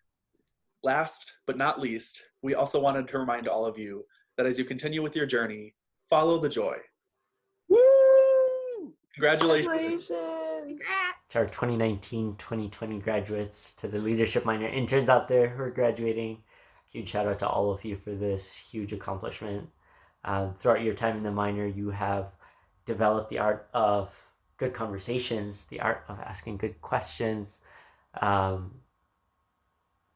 S25: Last but not least, we also wanted to remind all of you that as you continue with your journey, follow the joy. Woo! Congratulations.
S26: To our 2019-2020 graduates, to the leadership minor interns out there who are graduating, huge shout out to all of you for this huge accomplishment. Throughout your time in the minor, you have developed the art of good conversations, the art of asking good questions.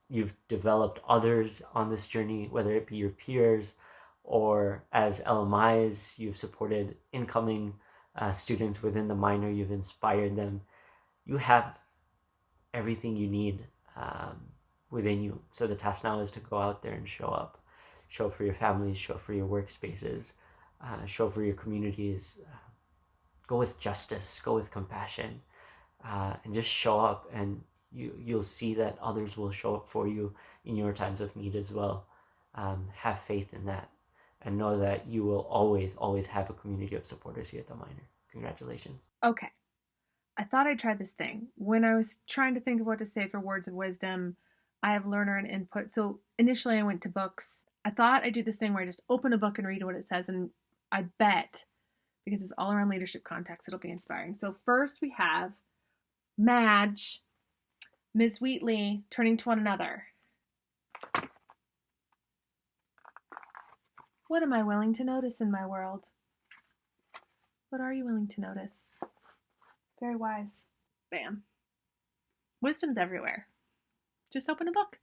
S26: You've developed others on this journey, whether it be your peers or as LMIs, you've supported incoming students within the minor, you've inspired them. You have everything you need within you. So the task now is to go out there and show up for your families, show up for your workspaces, show up for your communities. Go with justice, go with compassion, and just show up, and you'll see that others will show up for you in your times of need as well. Have faith in that, and know that you will always have a community of supporters here at the minor. Congratulations.
S1: Okay. I thought I'd try this thing. When I was trying to think of what to say for words of wisdom, I have learner and input. So initially I went to books. I thought I'd do this thing where I just open a book and read what it says, and I bet, because it's all around leadership context, it'll be inspiring. So first we have Madge, Ms. Wheatley turning to one another. What am I willing to notice in my world? What are you willing to notice? Very wise. Bam. Wisdom's everywhere. Just open a book.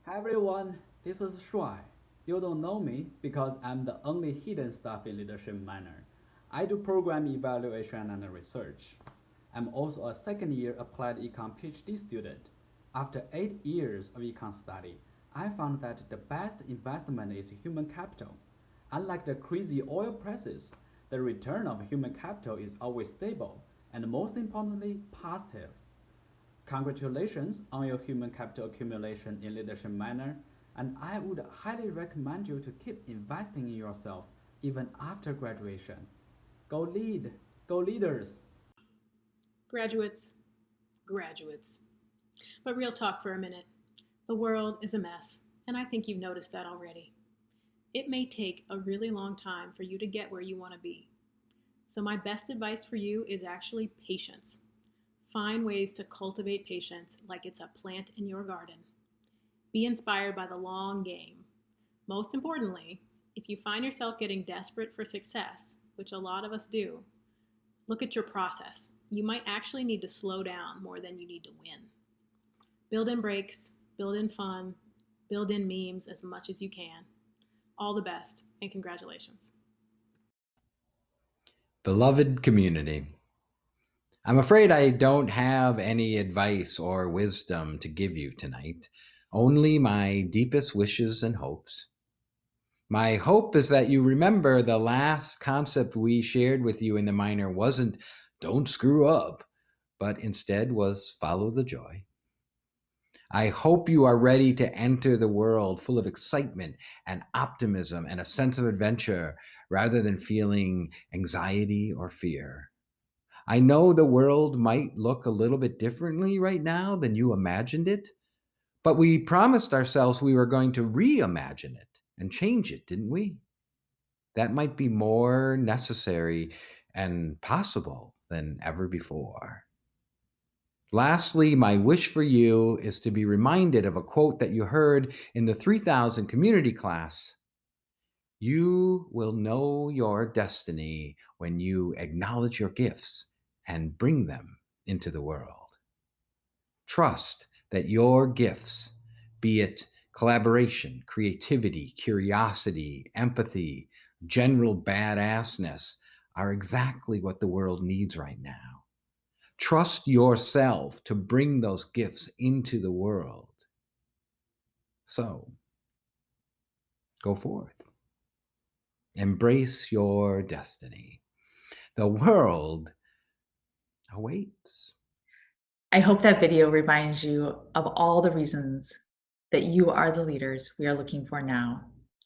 S2: Hi everyone, this is Shuai. You don't know me because I'm the only hidden staff in leadership minor. I do program evaluation and research. I'm also a second-year applied econ PhD student. After 8 years of econ study, I found that the best investment is human capital. Unlike the crazy oil prices, the return of human capital is always stable and, most importantly, positive. Congratulations on your human capital accumulation in leadership minor, and I would highly recommend you to keep investing in yourself even after graduation. Go lead, go leaders.
S4: Graduates. But real talk for a minute. The world is a mess, and I think you've noticed that already. It may take a really long time for you to get where you want to be. So my best advice for you is actually patience. Find ways to cultivate patience like it's a plant in your garden. Be inspired by the long game. Most importantly, if you find yourself getting desperate for success, which a lot of us do, look at your process. You might actually need to slow down more than you need to win. Build in breaks, build in fun, build in memes as much as you can. All the best, and congratulations.
S12: Beloved community, I'm afraid I don't have any advice or wisdom to give you tonight, only my deepest wishes and hopes. My hope is that you remember the last concept we shared with you in the minor wasn't don't screw up, but instead was follow the joy. I hope you are ready to enter the world full of excitement and optimism and a sense of adventure rather than feeling anxiety or fear. I know the world might look a little bit differently right now than you imagined it, but we promised ourselves we were going to reimagine it and change it, didn't we? That might be more necessary and possible than ever before. Lastly, my wish for you is to be reminded of a quote that you heard in the 3000 community class. You will know your destiny when you acknowledge your gifts and bring them into the world. Trust that your gifts, be it collaboration, creativity, curiosity, empathy, general badassness, are exactly what the world needs right now. Trust yourself to bring those gifts into the world. So, go forth. Embrace your destiny. The world awaits.
S18: I hope that video reminds you of all the reasons that you are the leaders we are looking for now.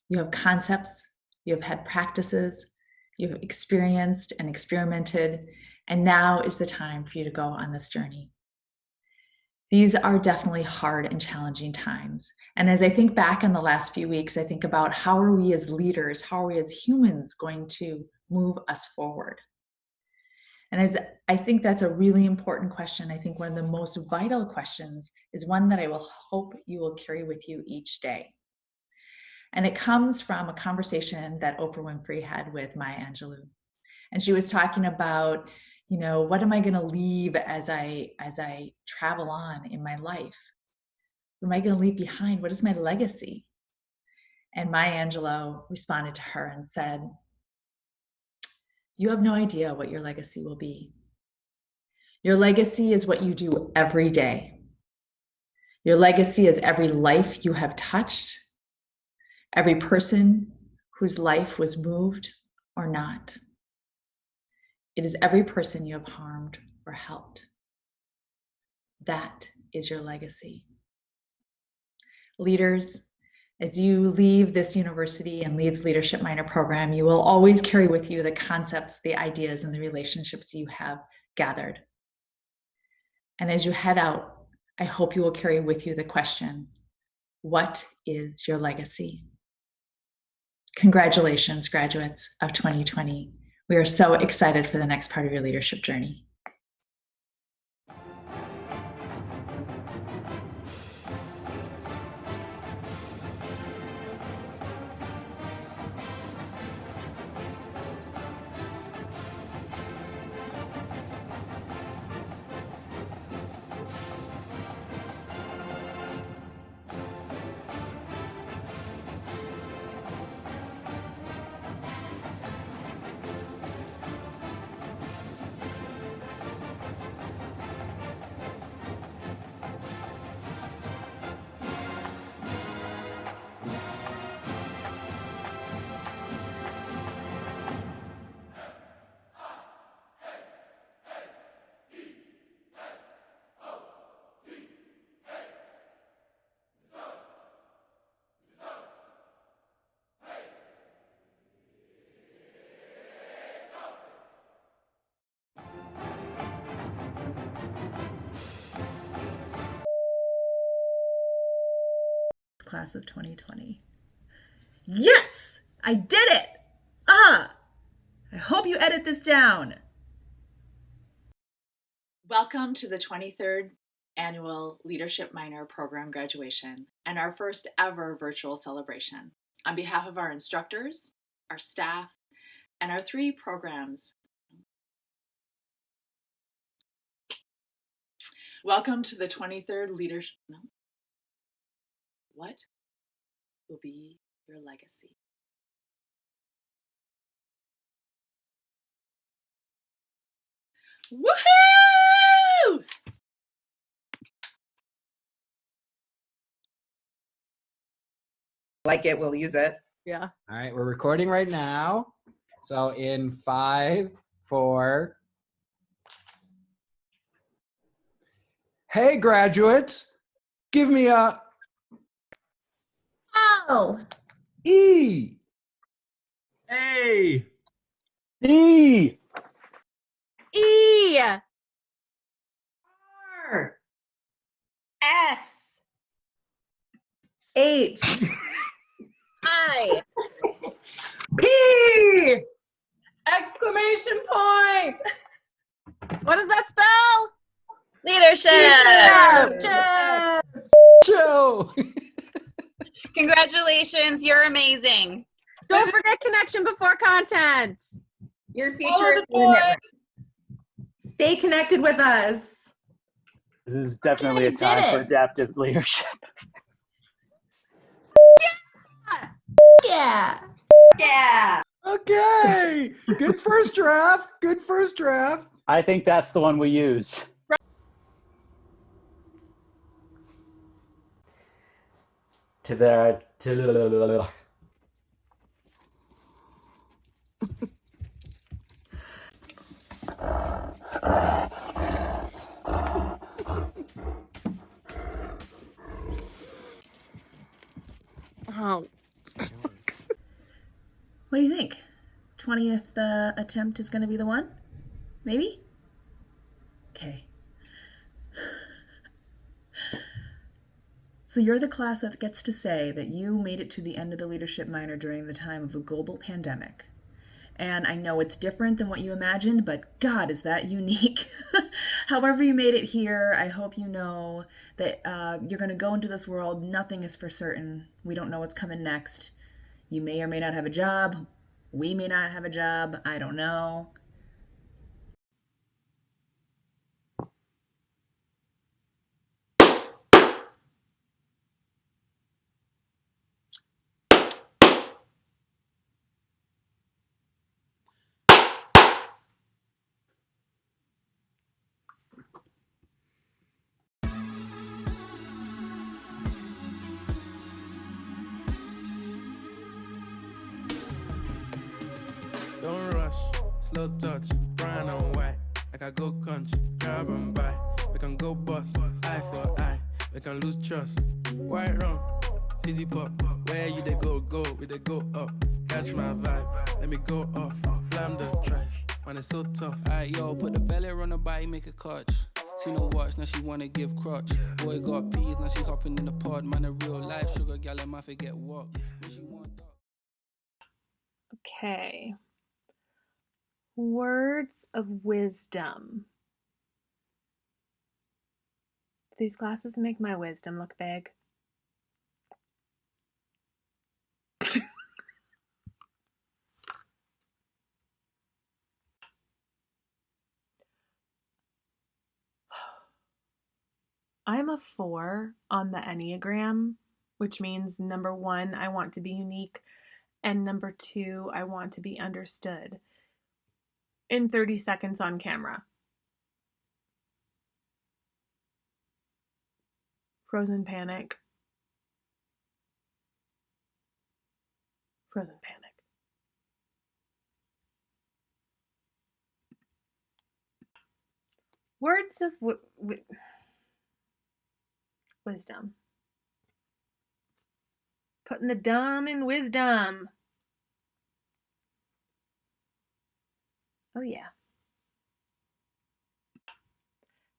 S18: You have concepts, you have had practices, you have experienced and experimented, and now is the time for you to go on this journey. These are definitely hard and challenging times. And as I think back in the last few weeks, I think about how are we as leaders, how are we as humans going to move us forward? And as I think that's a really important question. I think one of the most vital questions is one that I will hope you will carry with you each day. And it comes from a conversation that Oprah Winfrey had with Maya Angelou. And she was talking about, what am I going to leave as I travel on in my life? What am I going to leave behind? What is my legacy?
S5: And Maya Angelou responded to her and said, "You have no idea what your legacy will be. Your legacy is what you do every day. Your legacy is every life you have touched, every person whose life was moved or not. It is every person you have harmed or helped. That is your legacy." Leaders, as you leave this university and leave the Leadership Minor program, you will always carry with you the concepts, the ideas, and the relationships you have gathered. And as you head out, I hope you will carry with you the question, what is your legacy? Congratulations, graduates of 2020. We are so excited for the next part of your leadership journey. Class of 2020. Yes! I did it! I hope you edit this down. Welcome to the 23rd Annual Leadership Minor Program graduation and our first ever virtual celebration. On behalf of our instructors, our staff, and our 3 programs, welcome to the 23rd Leadership... No. What will be your legacy? Woohoo!
S6: Like it, we'll use it.
S19: Yeah.
S12: All right, we're recording right now. So in 5, 4. Hey, graduates, give me a
S14: Oh.
S12: E.
S11: Hey.
S15: E.
S19: E.
S6: R.
S14: S.
S6: H.
S14: I.
S6: P.
S20: Exclamation point!
S14: What does that spell? Leadership.
S12: Show.
S14: Congratulations, you're amazing.
S23: Don't forget connection before content.
S6: Your future is in it. Stay connected with us.
S15: This is definitely a time for adaptive leadership.
S6: Yeah. Yeah.
S12: Okay. Good first draft. Good first draft.
S15: I think that's the one we use.
S19: Oh.
S18: What do you think? 20th attempt is going to be the one? Maybe? Okay. So you're the class that gets to say that you made it to the end of the leadership minor during the time of a global pandemic. And I know it's different than what you imagined, but God, is that unique. However you made it here, I hope you know that you're going to go into this world. Nothing is for certain. We don't know what's coming next. You may or may not have a job. We may not have a job. I don't know.
S7: slow touch, brown and white. Like I go country, grab and buy. We can go bust, eye for eye. We can lose trust. White rum, fizzy pop. Where you they go, we they go up. Catch my vibe, let me go off. Blam the trash, man it's so tough.
S9: Alright, yo, put the belly on the body, make a clutch. See no watch, now she wanna give crutch. Boy got peas, now she hopping in the pod. Man a real life sugar gal, and my forget what.
S1: Okay. Words of wisdom. These glasses make my wisdom look big. I'm a 4 on the Enneagram, which means number 1, I want to be unique, and number 2, I want to be understood in 30 seconds on camera. Frozen panic. Frozen panic. Words of wisdom. Putting the dumb in wisdom. Oh yeah.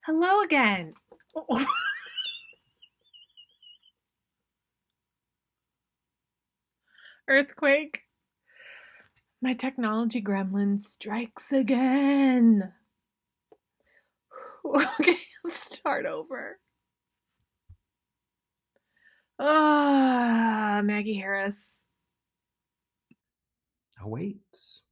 S1: Hello again. Earthquake. My technology gremlin strikes again. Okay, let's start over. Maggie Harris.
S12: Awaits.